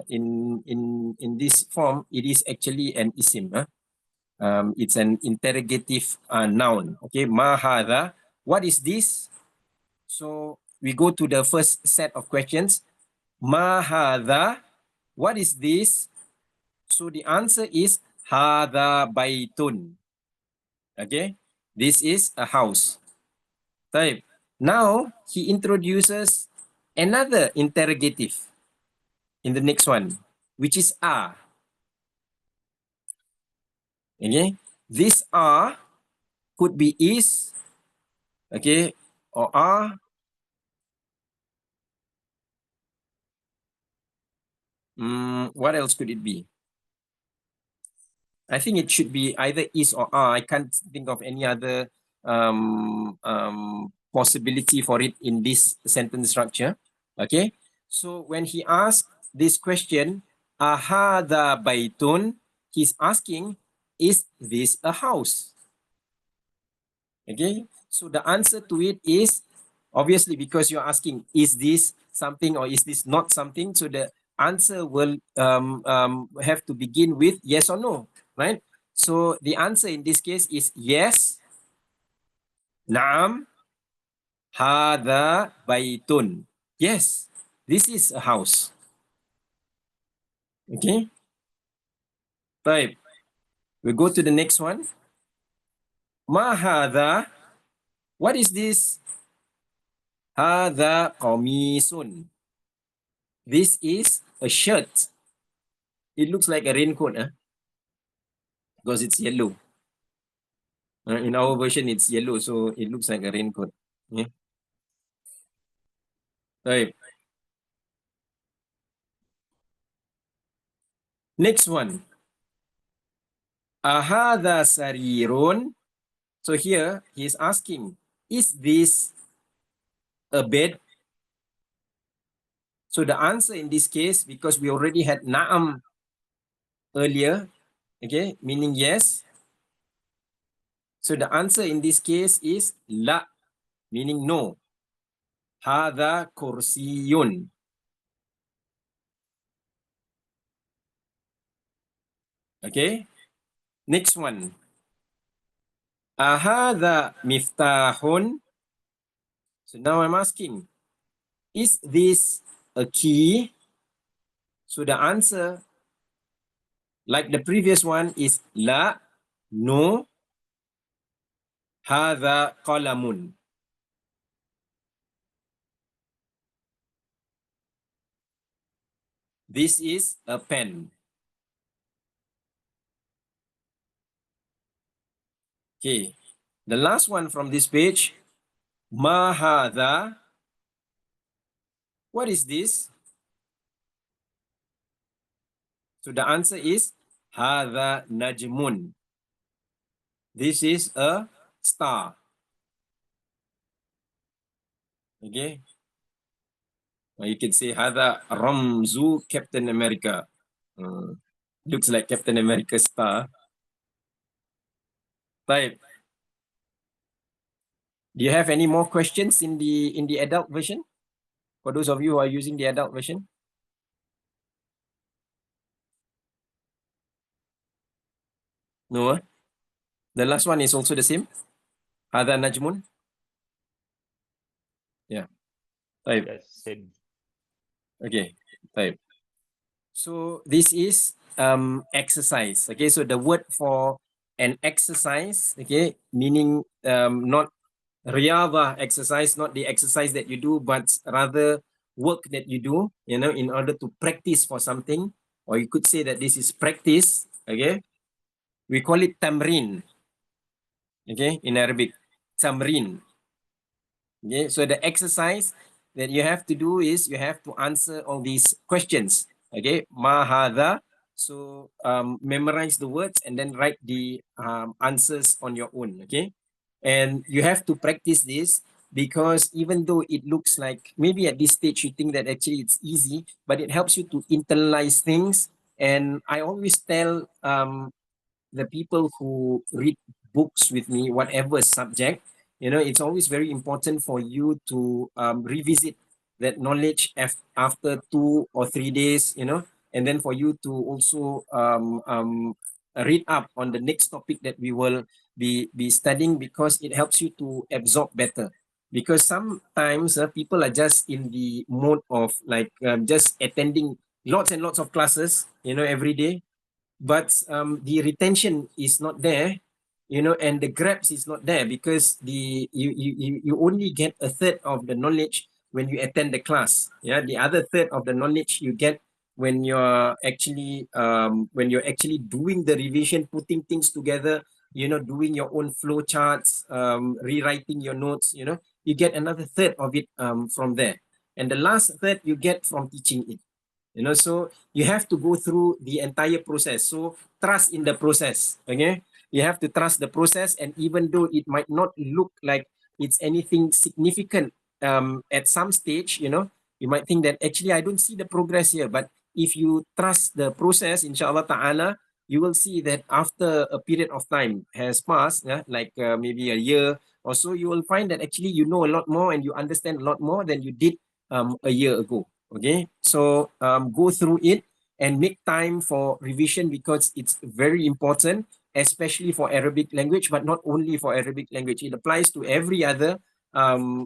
in this form, it is actually an isim. It's an interrogative noun. Okay, ma hadha. What is this? So we go to the first set of questions. Ma hadha. What is this? So the answer is hadha baitun. Okay, this is a house. Type. Now he introduces another interrogative in the next one, which is are. Okay, this are could be is, okay, or are. What else could it be? I think it should be either is or are. I can't think of any other possibility for it in this sentence structure. Okay, so when he asks this question, ahada baitun, he's asking, is this a house? Okay, so the answer to it is, obviously, because you're asking, is this something or is this not something? So the answer will have to begin with yes or no, right? So the answer in this case is yes. Naam, hada baitun. Yes, this is a house. Okay. Right. We go to the next one. Ma hada. What is this? Hada qamisun. This is a shirt. It looks like a raincoat, because it's yellow. In our version, it's yellow, so it looks like a raincoat. Yeah. Right. Next one. Ahada sarirun. So here he is asking, is this a bed? So the answer in this case, because we already had na'am earlier, okay, meaning yes. So the answer in this case is la, meaning no. Hadha kursiyun. Okay, next one. Ahadha miftahun. So now I'm asking, is this a key? So the answer, like the previous one, is la, no. Hadha qalamun. This is a pen. Okay, the last one from this page, ma hadha. What is this? So the answer is hadha najmun. This is a star. Okay, you can say hadha ramzu Captain America. Looks like Captain America star. Right. Do you have any more questions in the adult version? For those of you who are using the adult version? No. The last one is also the same. Hadha najmun. Yeah. Right. Yes, same. Okay. Right. So this is exercise. Okay. So the word for an exercise, okay, meaning not riyadha exercise, not the exercise that you do, but rather work that you do, you know, in order to practice for something, or you could say that this is practice. Okay. We call it tamrin. Okay, in Arabic, tamrin. Okay, so the exercise that you have to do is you have to answer all these questions. Okay, ma hadha. So memorize the words and then write the answers on your own. Okay, and you have to practice this because even though it looks like maybe at this stage you think that actually it's easy, but it helps you to internalize things. And I always tell the people who read books with me, whatever subject, you know, it's always very important for you to revisit that knowledge after 2 or 3 days, you know, and then for you to also read up on the next topic that we will be studying because it helps you to absorb better. Because sometimes people are just in the mode of like just attending lots and lots of classes, you know, every day, but the retention is not there, you know, and the grabs is not there because you only get a third of the knowledge when you attend the class. Yeah, the other third of the knowledge you get when you're actually doing the revision, putting things together, you know, doing your own flow charts, rewriting your notes, you know, you get another third of it from there, and the last third you get from teaching it. You know, so you have to go through the entire process. So trust in the process. Okay, you have to trust the process, and even though it might not look like it's anything significant at some stage, you know, you might think that actually I don't see the progress here. But if you trust the process, inshallah ta'ala, you will see that after a period of time has passed, like maybe a year or so, you will find that actually you know a lot more and you understand a lot more than you did a year ago. Okay, so go through it and make time for revision because it's very important, especially for Arabic language, but not only for Arabic language. It applies to every other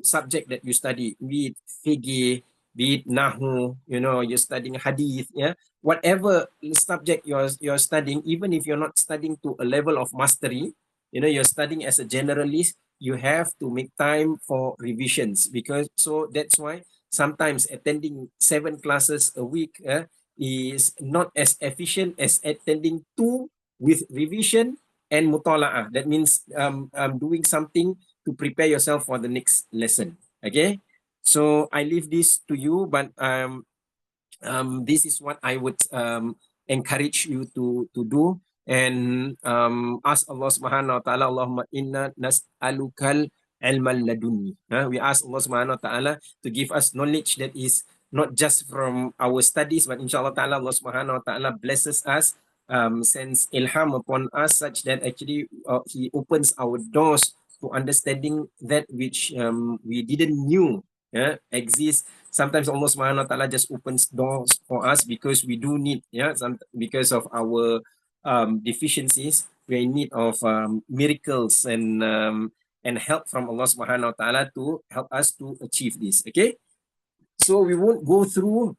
subject that you study, be it fiqh, be it nahu, you know, you're studying hadith, yeah, whatever subject you're studying, even if you're not studying to a level of mastery, you know, you're studying as a generalist, you have to make time for revisions because so that's why sometimes attending 7 classes a week is not as efficient as attending 2 with revision and mutala'ah. That means doing something to prepare yourself for the next lesson. Okay, so I leave this to you, but this is what I would encourage you to do. and ask Allah subhanahu wa ta'ala, Allahumma inna nas'alukal ilmal ladunni. We ask Allah subhanahu wa ta'ala to give us knowledge that is not just from our studies, but inshallah ta'ala, Allah subhanahu wa ta'ala blesses us, sends ilham upon us such that actually He opens our doors to understanding that which we didn't knew exists. Sometimes Allah subhanahu wa ta'ala just opens doors for us because we do need, because of our deficiencies. We're in need of miracles and help from Allah subhanahu wa ta'ala to help us to achieve this. Okay, so we won't go through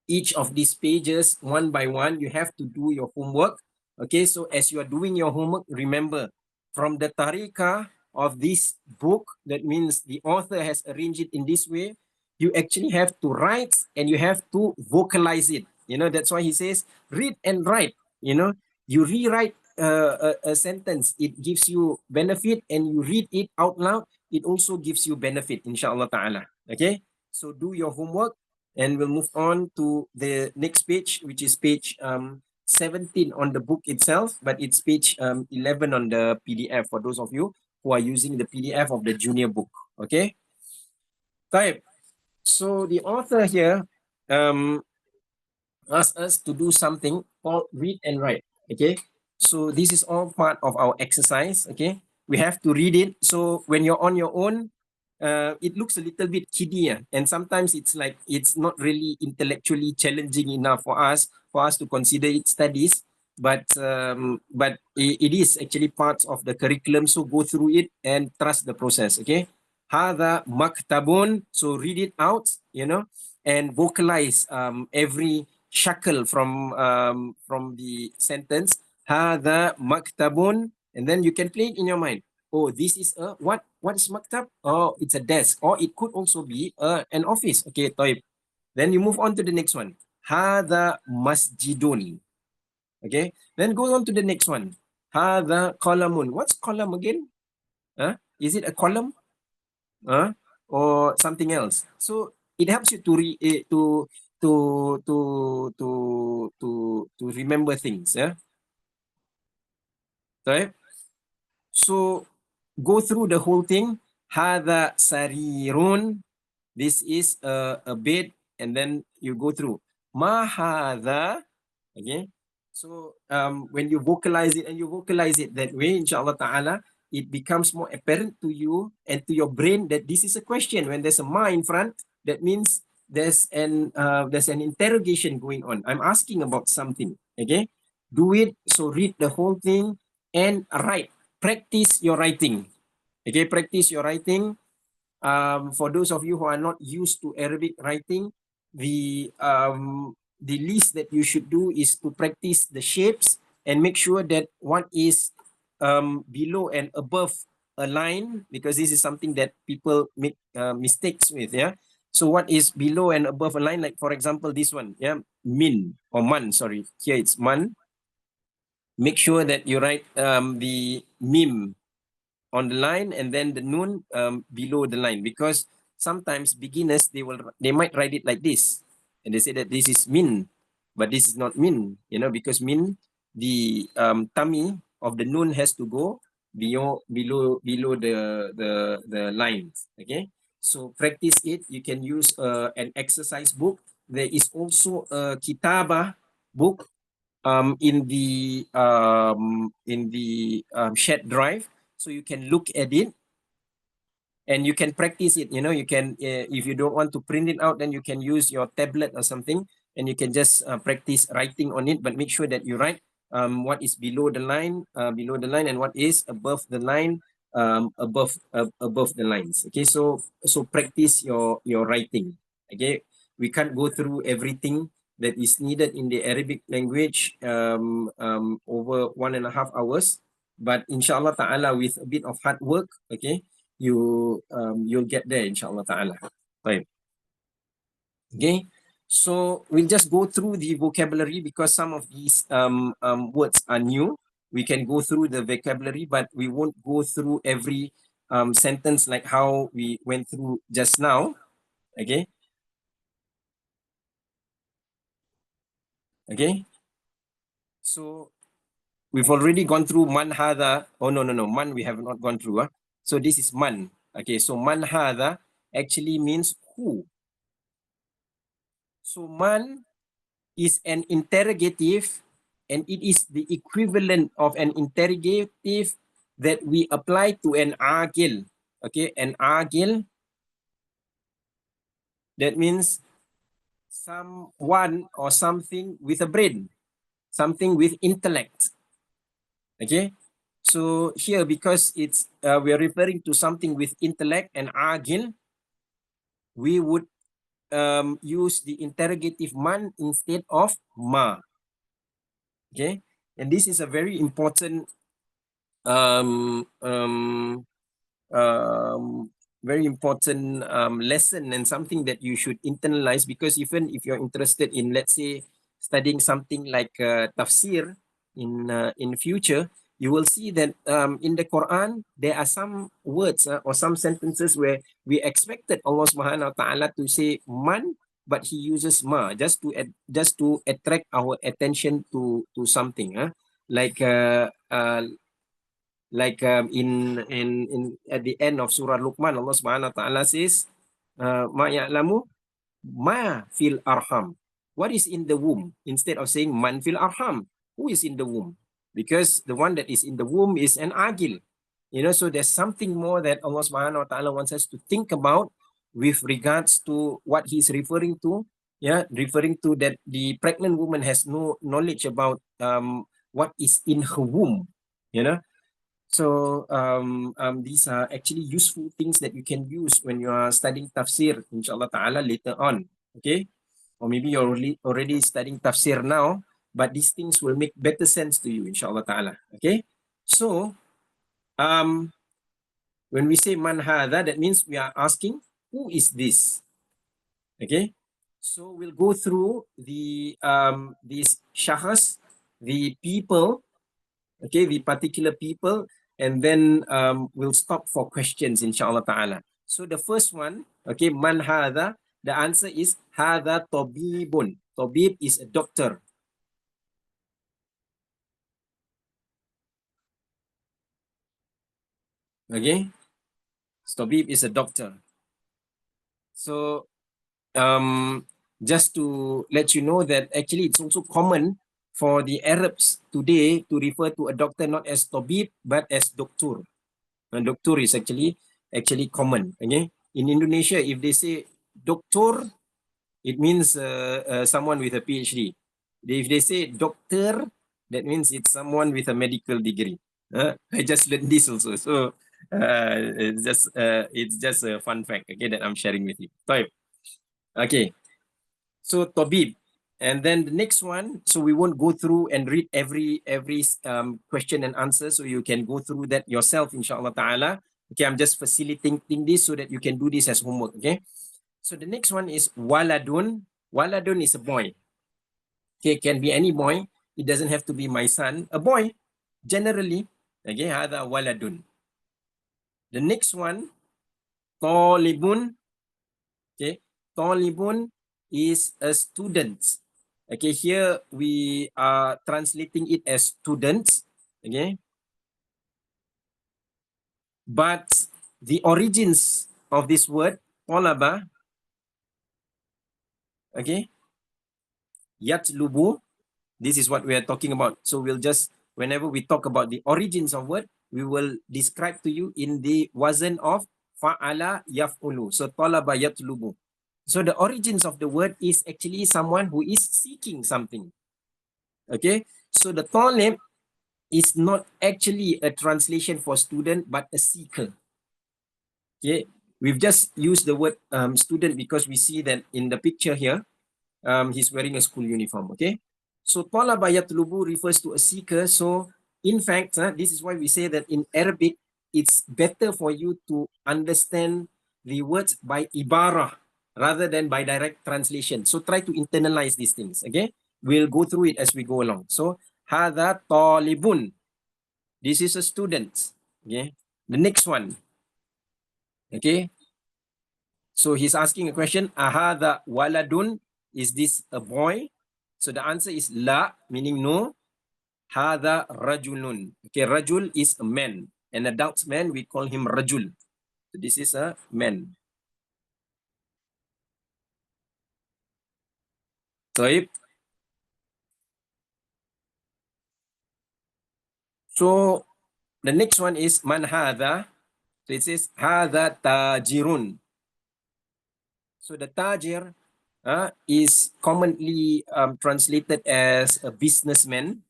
each of these pages one by one. You have to do your homework. Okay, so as you are doing your homework, remember from the tariqah of this book, that means the author has arranged it in this way, you actually have to write and you have to vocalize it. That's why he says read and write. You rewrite a sentence, it gives you benefit, and you read it out loud, it also gives you benefit, inshallah ta'ala. Okay, so do your homework, and we'll move on to the next page, which is page 17 on the book itself, but it's page 11 on the PDF for those of you who are using the PDF of the junior book. Okay, type. So the author here asked us to do something called read and write. Okay, so this is all part of our exercise. Okay, we have to read it. So when you're on your own, it looks a little bit kiddie, and sometimes it's like it's not really intellectually challenging enough for us to consider it studies. But it is actually part of the curriculum. So go through it and trust the process. Okay, hada maktabun. So read it out, and vocalize every shackle from the sentence. Hada maktabun, and then you can play it in your mind. Oh, this is a what? What is maktab? Oh, it's a desk, or it could also be an office. Okay, طيب. Then you move on to the next one. Hada masjidun. Okay, then go on to the next one. Hada qalamun. What's qalam again? Is it a column? Or something else? So it helps you to to to to to remember things. Yeah. Right. So go through the whole thing. Hada sarirun. This is a bed, and then you go through. Ma hada. Okay. So when you vocalize it and you vocalize it that way, inshallah ta'ala, it becomes more apparent to you and to your brain that this is a question. When there's a ma in front, that means there's an interrogation going on. I'm asking about something. Okay. Do it. So read the whole thing and write. Practice your writing. Okay, practice your writing. For those of you who are not used to Arabic writing, the least that you should do is to practice the shapes and make sure that what is below and above a line, because this is something that people make mistakes with. Yeah. So what is below and above a line? Like for example, this one. Yeah, min or man. Sorry, here it's man. Make sure that you write the mim on the line and then the noon below the line, because sometimes beginners they might write it like this and they say that this is min, but this is not min, because min, the tummy of the noon has to go below the lines. Okay, so practice it. You can use an exercise book. There is also a kitaba book in the shared drive, so you can look at it and you can practice it. You can, if you don't want to print it out, then you can use your tablet or something, and you can just practice writing on it. But make sure that you write what is below the line, and what is above the line, above the lines. Okay, so practice your writing. Okay, we can't go through everything that is needed in the Arabic language over 1.5 hours, but inshallah ta'ala, with a bit of hard work, okay, you'll get there, inshallah ta'ala. Right. Okay, so we'll just go through the vocabulary because some of these words are new. We can go through the vocabulary, but we won't go through every sentence like how we went through just now. Okay. Okay. So we've already gone through man hadha. Oh, no. Man we have not gone through. So this is man. Okay, so man hadha actually means who. So man is an interrogative, and it is the equivalent of an interrogative that we apply to an agil. Okay, an agil, that means someone or something with a brain, something with intellect. Okay, so here, because it's we are referring to something with intellect and agil, we would use the interrogative man instead of ma. Okay, and this is a very important um, um, um, very important lesson, and something that you should internalize, because even if you're interested in, let's say, studying something like tafsir in future, you will see that in the Quran there are some words or some sentences where we expected Allah Subhanahu wa Taala to say man, but He uses ma just to attract our attention to something. Like in at the end of Surah Luqman, Allah Subhanahu wa Taala says, "Ma ya'lamu ma fil arham." What is in the womb? Instead of saying man fil arham, who is in the womb? Because the one that is in the womb is an agil. So there's something more that Allah Subhanahu wa Taala wants us to think about with regards to what He's referring to. Referring to that the pregnant woman has no knowledge about what is in her womb. So these are actually useful things that you can use when you are studying tafsir, inshallah ta'ala, later on. Okay? Or maybe you're already studying tafsir now, but these things will make better sense to you, inshallah ta'ala. Okay? So when we say man hadha, that means we are asking, who is this? Okay? So we'll go through these shahas, the people, okay, the particular people, and then we'll stop for questions, inshallah ta'ala. So the first one, okay, man hadha, the answer is hadha tabibun. Tabib is a doctor. Okay, tabib is a doctor. So just to let you know that actually it's also common for the Arabs today to refer to a doctor not as tabib but as doktor. Doktor is actually common. Okay, in Indonesia, if they say doktor, it means someone with a PhD. If they say doctor, that means it's someone with a medical degree. I just learned this also, so it's just a fun fact, okay, that I'm sharing with you. Okay, so tabib. And then the next one, so we won't go through and read every question and answer, so you can go through that yourself, inshallah ta'ala. Okay, I'm just facilitating this so that you can do this as homework, okay? So the next one is waladun. Waladun is a boy. Okay, can be any boy. It doesn't have to be my son. A boy, generally. Okay, hadha waladun. The next one, talibun. Okay, talibun is a student. Okay, here we are translating it as students. Okay, but the origins of this word, talaba, okay, yatlubu, this is what we are talking about. So we'll just, whenever we talk about the origins of word, we will describe to you in the wazn of fa'ala yaf'ulu. So talaba yatlubu. So the origins of the word is actually someone who is seeking something. Okay, so the talib is not actually a translation for student, but a seeker. Okay, we've just used the word student because we see that in the picture here, he's wearing a school uniform. Okay, so talaba yatlubu refers to a seeker. So in fact, this is why we say that in Arabic, it's better for you to understand the words by ibarah rather than by direct translation. So try to internalize these things. Okay, we'll go through it as we go along. So hadha talibun, this is a student. Okay, the next one. Okay, so he's asking a question, ahadha waladun, is this a boy? So the answer is la, meaning no. Hada rajulun. Okay, rajul is a man. An adult man, we call him rajul. So this is a man. Taib. So the next one is man hada. So it says hada tajirun. So the tajir is commonly translated as a businessman,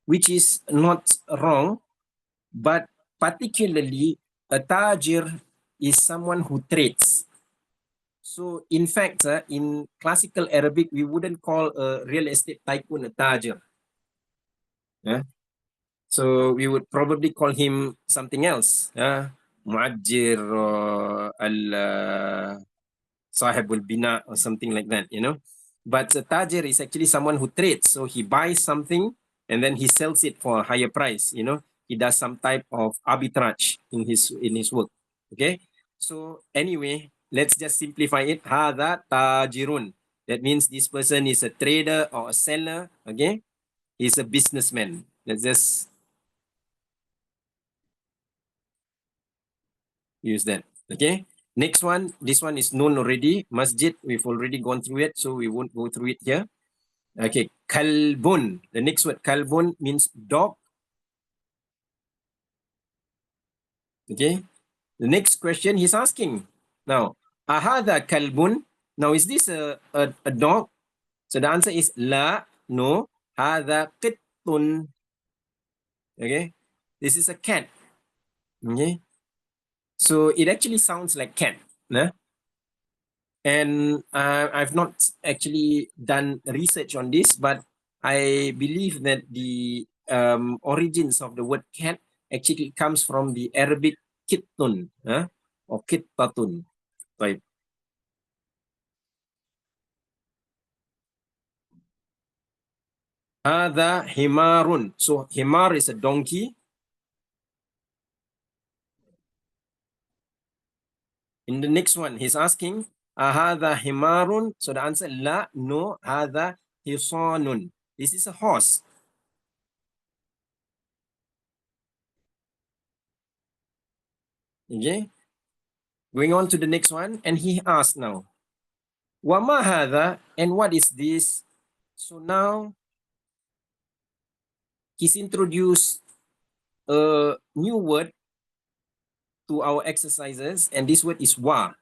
which is not wrong, but particularly a tajir is someone who trades. So in fact, in classical Arabic, we wouldn't call a real estate tycoon a tajir. Yeah? So we would probably call him something else. Muajir or sahibul bina or something like that, you know. But a tajir is actually someone who trades. So he buys something and then he sells it for a higher price, you know. He does some type of arbitrage in his work. Okay. So anyway, let's just simplify it. Hadha tajirun. That means this person is a trader or a seller. Okay. He's a businessman. Let's just use that. Okay. Next one, this one is known already. Masjid, we've already gone through it, so we won't go through it here. Okay, kalbun. The next word, kalbun, means dog. Okay. The next question he's asking. Now, ahada kalbun. Now, is this a dog? So the answer is la, no. Hada qittun. Okay. This is a cat. Okay. So it actually sounds like cat. Nah? And I've not actually done research on this, but I believe that the origins of the word cat actually comes from the Arabic kittun or kittatun. Right. Hada himarun. So himar is a donkey. In the next one, he's asking, ahada himarun. So the answer, la, no, hada hisanun. This is a horse. Okay. Going on to the next one, and he asked now, Wama hadha, and what is this? So now he's introduced a new word to our exercises, and this word is wa,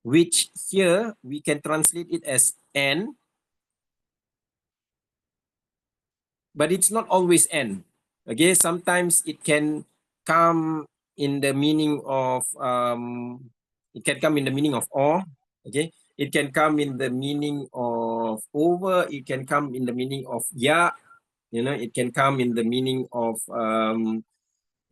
which here we can translate it as and, but it's not always and. Okay, sometimes it can come in the meaning of it can come in the meaning of or. Okay, it can come in the meaning of over. It can come in the meaning of ya. You know, it can come in the meaning of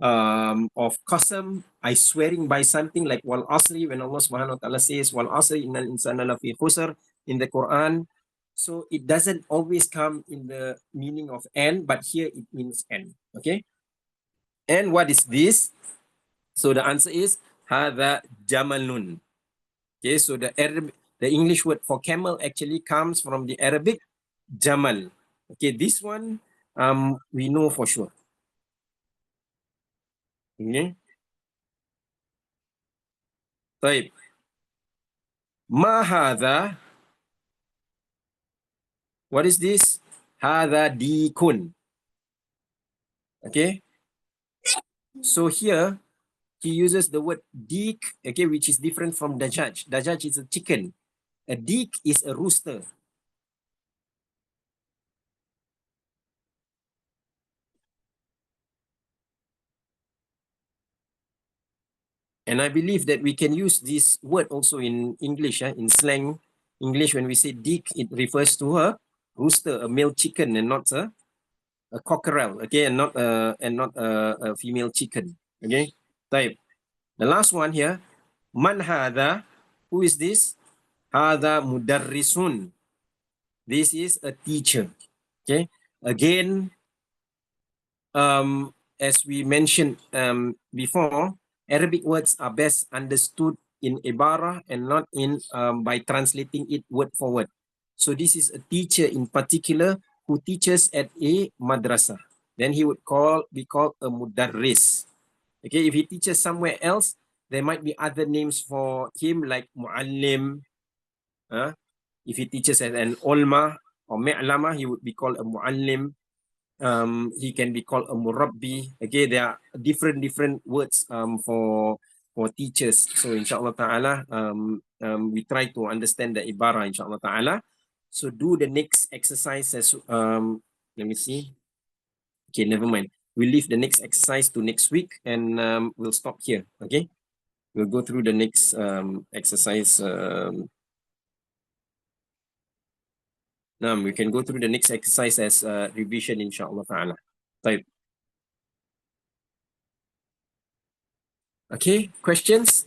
qasam, I swearing by something like wal asri, when Allah subhanahu wa ta'ala says wal asri innal insana lafi khusr in the Quran. So it doesn't always come in the meaning of and, but here it means and. Okay. And what is this? So the answer is hadha jamalun. Okay, so the English word for camel actually comes from the Arabic jamal. Okay, this one we know for sure. Okay. طيب. ما هذا? What is this? هذا ديكun. Okay. So here he uses the word dik, okay, which is different from dajaj. Dajaj is a chicken. A dik is a rooster. And I believe that we can use this word also in English, in slang English. When we say dik, it refers to a rooster, a male chicken, and not a cockerel, okay, and not a female chicken. Okay. Type. The last one here, man hadha, who is this? Hadha mudarrisun. This is a teacher. Okay. Again, as we mentioned before, Arabic words are best understood in ibarah and not in by translating it word for word. So this is a teacher in particular who teaches at a madrasah. then he would be called a mudarris. Okay, if he teaches somewhere else, there might be other names for him like muallim. If he teaches at an ulma or mi'lama, he would be called a muallim. He can be called a murabbi. Okay, there are different words for teachers. So inshallah ta'ala, we try to understand the ibarah inshallah ta'ala. So do the next exercise as let me see. Okay, never mind. We'll leave the next exercise to next week and we'll stop here. Okay, we'll go through the next exercise. We can go through the next exercise as revision inshallah ta'ala. Right. Okay, questions?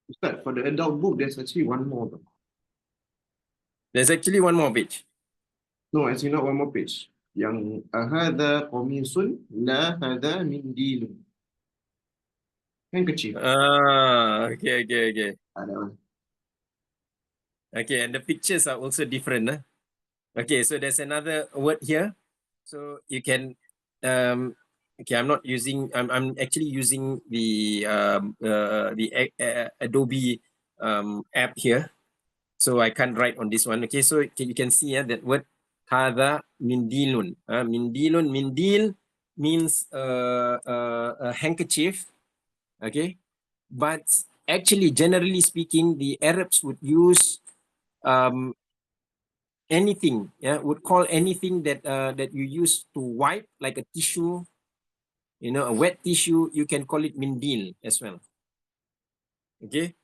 Ustaz, for the adult book, there's actually one more. There's actually one more page. No, actually not one more page. Yang ahada qamisun la hada mindilun. Yang kecil. Okay. Ada one. Okay, and the pictures are also different. Okay, so there's another word here. So you can okay, I'm actually using the Adobe app here. So I can't write on this one. Okay, so you can see that word hadha mindilun. Mindil means a handkerchief. Okay, but actually, generally speaking, the Arabs would use anything, would call anything that that you use to wipe, like a tissue, a wet tissue, you can call it mindil as well. Okay.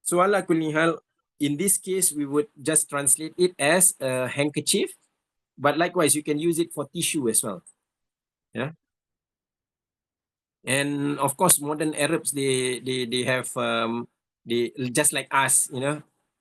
So ala kulli hal, in this case, we would just translate it as a handkerchief, but likewise, you can use it for tissue as well. Yeah. And of course, modern Arabs, they have they just like us,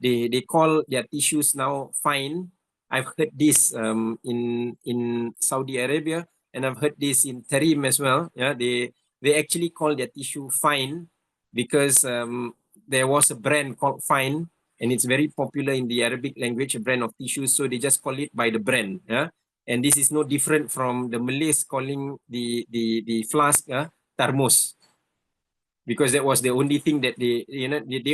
they call their tissues now fine. I've heard this in Saudi Arabia, and I've heard this in Tarim as well. Yeah, they actually call their tissue fine because there was a brand called Fine, and it's very popular in the Arabic language, a brand of tissues. So they just call it by the brand. Yeah, and this is no different from the Malays calling the flask thermos, because that was the only thing that they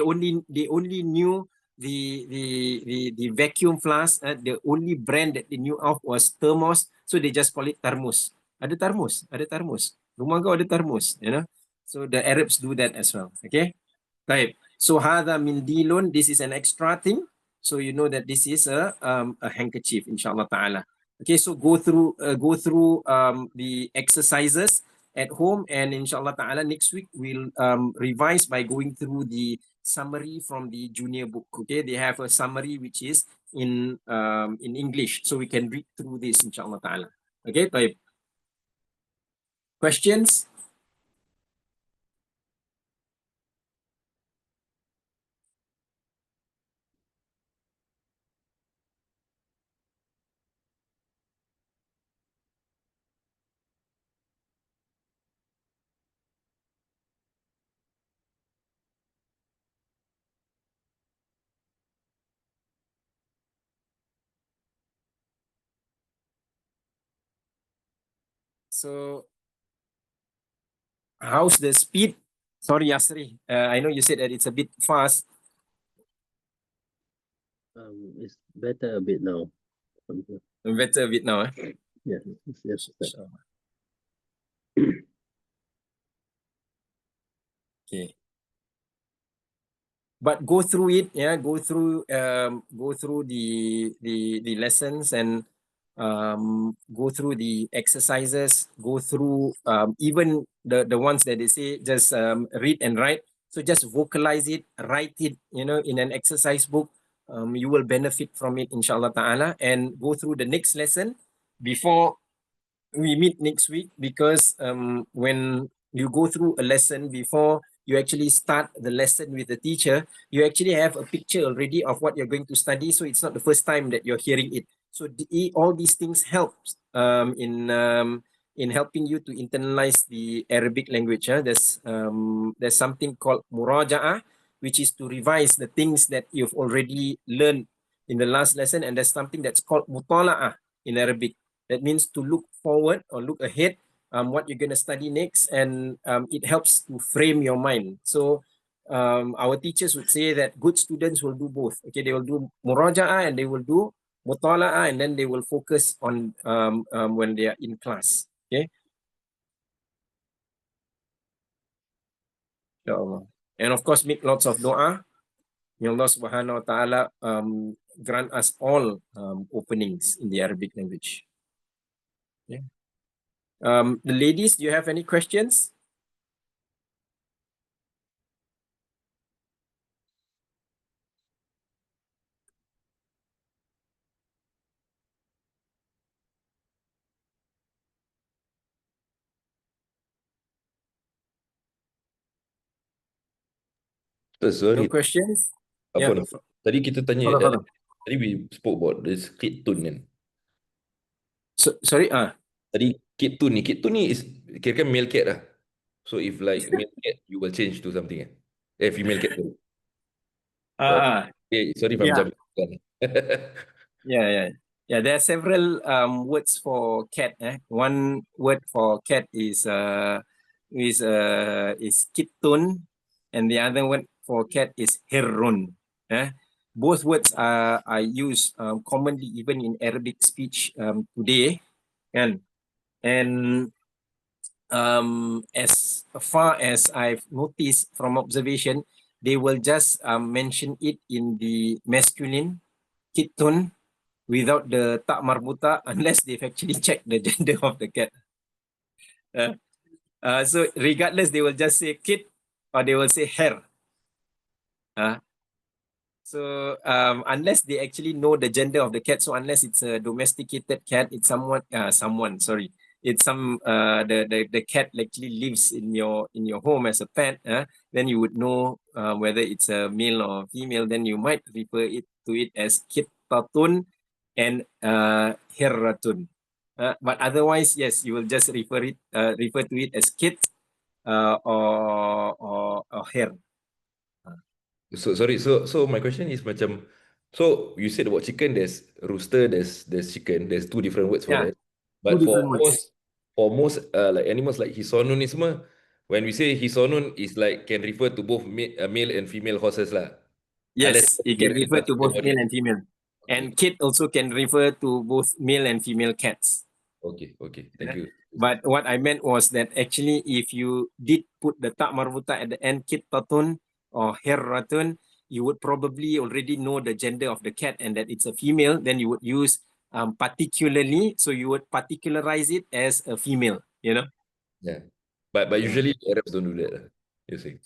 only knew the vacuum flask. The only brand that they knew of was thermos, so they just call it thermos. Ada thermos. Rumah kau ada thermos, So the Arabs do that as well. Okay. Right. So hadha mindilun, this is an extra thing. So you know that this is a handkerchief, inshallah ta'ala. Okay, so go through the exercises at home, and inshallah ta'ala next week we'll revise by going through the summary from the junior book. Okay, they have a summary which is in English, so we can read through this inshallah ta'ala. Okay, type. Questions? So how's the speed? Sorry, Yasri. I know you said that it's a bit fast. It's better a bit now. Better a bit now. Yeah, yes. Sure. Okay. But go through it, go through the lessons, and go through the exercises, go through even the ones that they say just read and write. So just vocalize it, write it, in an exercise book. You will benefit from it, inshallah ta'ala, and go through the next lesson before we meet next week, because when you go through a lesson before you actually start the lesson with the teacher, you actually have a picture already of what you're going to study. So it's not the first time that you're hearing it. So all these things help in helping you to internalize the Arabic language. There's something called muraja'ah, which is to revise the things that you've already learned in the last lesson, and there's something that's called mutala'ah in Arabic. That means to look forward or look ahead, what you're going to study next, and it helps to frame your mind. So our teachers would say that good students will do both. Okay, they will do muraja'ah and they will do mutala'ah, and then they will focus on when they are in class. Okay. And of course, make lots of dua. May Allah subhanahu wa ta'ala grant us all openings in the Arabic language. Yeah. The ladies, do you have any questions? Sorry, No questions? apa Yeah. nak? Tadi kita tanya, Hold on. tadi we spoke about this kid tune kan. Sorry. Tadi kid tune ni is kira kan male cat lah. So if like male cat, you will change to something female cat. Sorry if I'm Yeah. jumping. Yeah. There are several words for cat. One word for cat is kitun, and the other word for cat is hirrun. Both words are used commonly even in Arabic speech today. And as far as I've noticed from observation, they will just mention it in the masculine kitun without the ta marbuta unless they've actually checked the gender of the cat. So regardless, they will just say kit or they will say her. So unless they actually know the gender of the cat, so unless it's a domesticated cat, it's it's the cat actually lives in your home as a pet, then you would know whether it's a male or female. Then you might refer to it as kittatun and hirratun. But otherwise, yes, you will just refer to it as kit or her. So sorry. So my question is macam, so you said about chicken, there's rooster, there's chicken, there's two different words for Yeah, that. But for different words. most like animals like hisonun ni semua, when we say hisonun is like can refer to both male and female horses lah. Yes, it can refer to both male and female. Okay. And kit also can refer to both male and female cats. Okay. Thank you. But what I meant was that actually if you did put the ta marbuta at the end, kittatun or hirratun, you would probably already know the gender of the cat and that it's a female. Then you would use particularly, so you would particularize it as a female, Yeah. But usually Arabs don't do that lah, you see.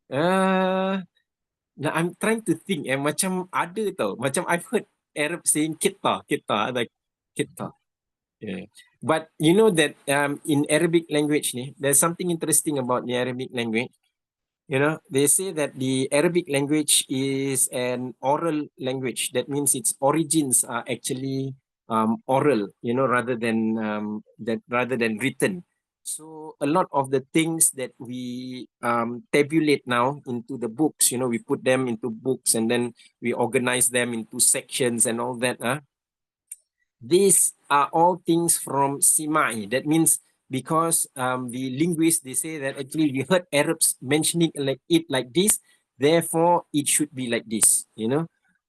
Now I'm trying to think, macam ada tau. Macam I've heard Arab saying kita, like kita. Yeah. But you know that in Arabic language there's something interesting about the Arabic language. You know, they say that the Arabic language is an oral language. That means its origins are actually oral, rather than written. So a lot of the things that we tabulate now into the books, we put them into books and then we organize them into sections and all that. These are all things from Simai. That means because the linguists, they say that actually we heard Arabs mentioning it like this, therefore it should be like this,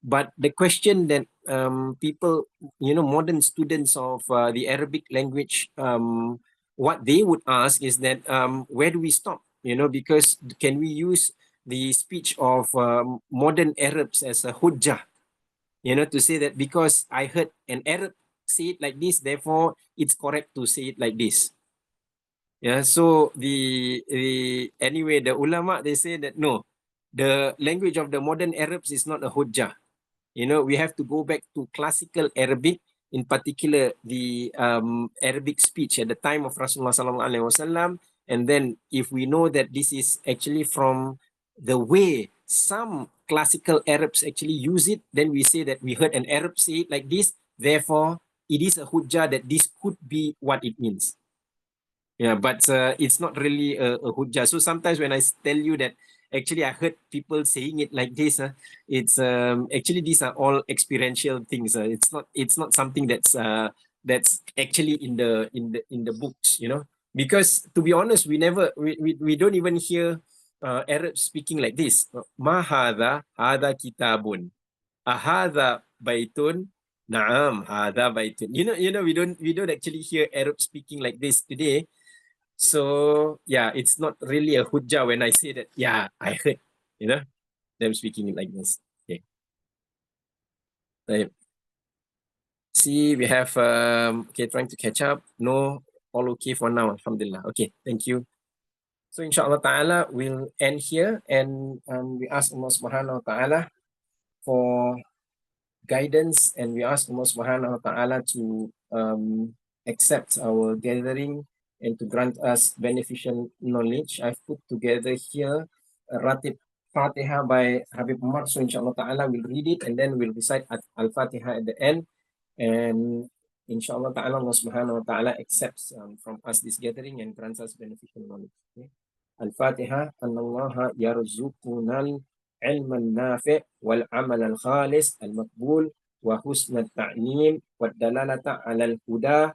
But the question that people, modern students of the Arabic language, what they would ask is that where do we stop? Because can we use the speech of modern Arabs as a hujjah? To say that because I heard an Arab say it like this, therefore it's correct to say it like this. Yeah, so anyway, the ulama, they say that no, the language of the modern Arabs is not a hujjah. We have to go back to classical Arabic, in particular the Arabic speech at the time of Rasulullah sallallahu alaihi wasallam. And then if we know that this is actually from the way some classical Arabs actually use it, then we say that we heard an Arab say it like this, therefore it is a hujjah that this could be what it means. Yeah, but it's not really a hujjah. So sometimes when I tell you that actually I heard people saying it like this. It's actually these are all experiential things. It's not something that's actually in the books, you know. Because to be honest, we don't even hear Arabs speaking like this. Ma hadha kitabun. Ahadha baitun. Naam, hadha baitun. We don't actually hear Arabs speaking like this today. So yeah, it's not really a hujjah when I say that, yeah, I heard, them speaking like this. Okay. Right. See, we have trying to catch up. No, all okay for now. Alhamdulillah. Okay, thank you. So inshallah ta'ala, we'll end here, and we ask Allah subhanahu wa ta'ala for guidance, and we ask Allah subhanahu wa ta'ala to accept our gathering and to grant us beneficial knowledge. I've put together here a Ratib Fatiha by Habib Umar. So inshallah ta'ala, we'll read it and then we'll recite Al-Fatiha at the end. And inshallah ta'ala, Allah subhanahu wa ta'ala accepts from us this gathering and grants us beneficial knowledge. Okay? Al-Fatiha. Anallaha yarzuqunal علم النافع والعمل الخالص المقبول وحسن التعليم والدلالة على الهدى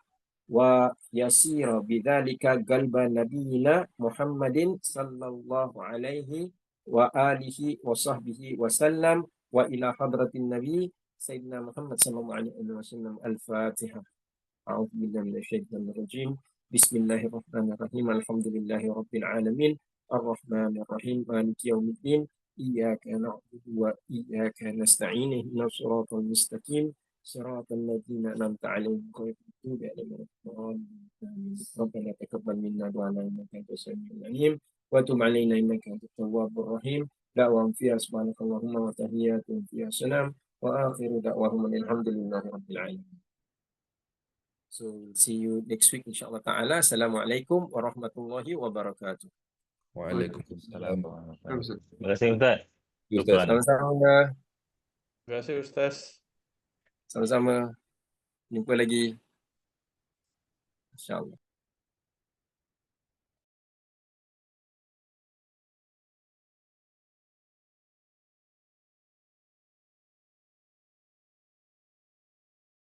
ويسير بذلك قلب نبينا محمد صلى الله عليه وآله وصحبه وسلم وإلى حضرة النبي سيدنا محمد صلى الله عليه وسلم. الفاتحة. أعوذ بالله من الشيطان الرجيم. بسم الله الرحمن الرحيم. الحمد لله رب العالمين الرحمن الرحيم مالك يوم الدين إياك نعبد وإياك نستعين اهدنا الصراط المستقيم صراط الذين أنعمت عليهم غير المغضوب عليهم ولا الضالين. ربنا تقبل منا دعانا إنك أنت السميع العليم وتب علينا إنك أنت التواب الرحيم. دعواهم فيها سبحانك اللهم وتحياتهم فيها سلام وآخر دعواهم أن الحمد لله رب العالمين. So we'll see you next week inshallah ta'ala. Assalamualaikum warahmatullahi wabarakatuh. Waalaikumsalam. Terima kasih Ustaz. Ustaz. Sama-sama. Terima kasih Ustaz. Sama-sama. Jumpa lagi. InsyaAllah.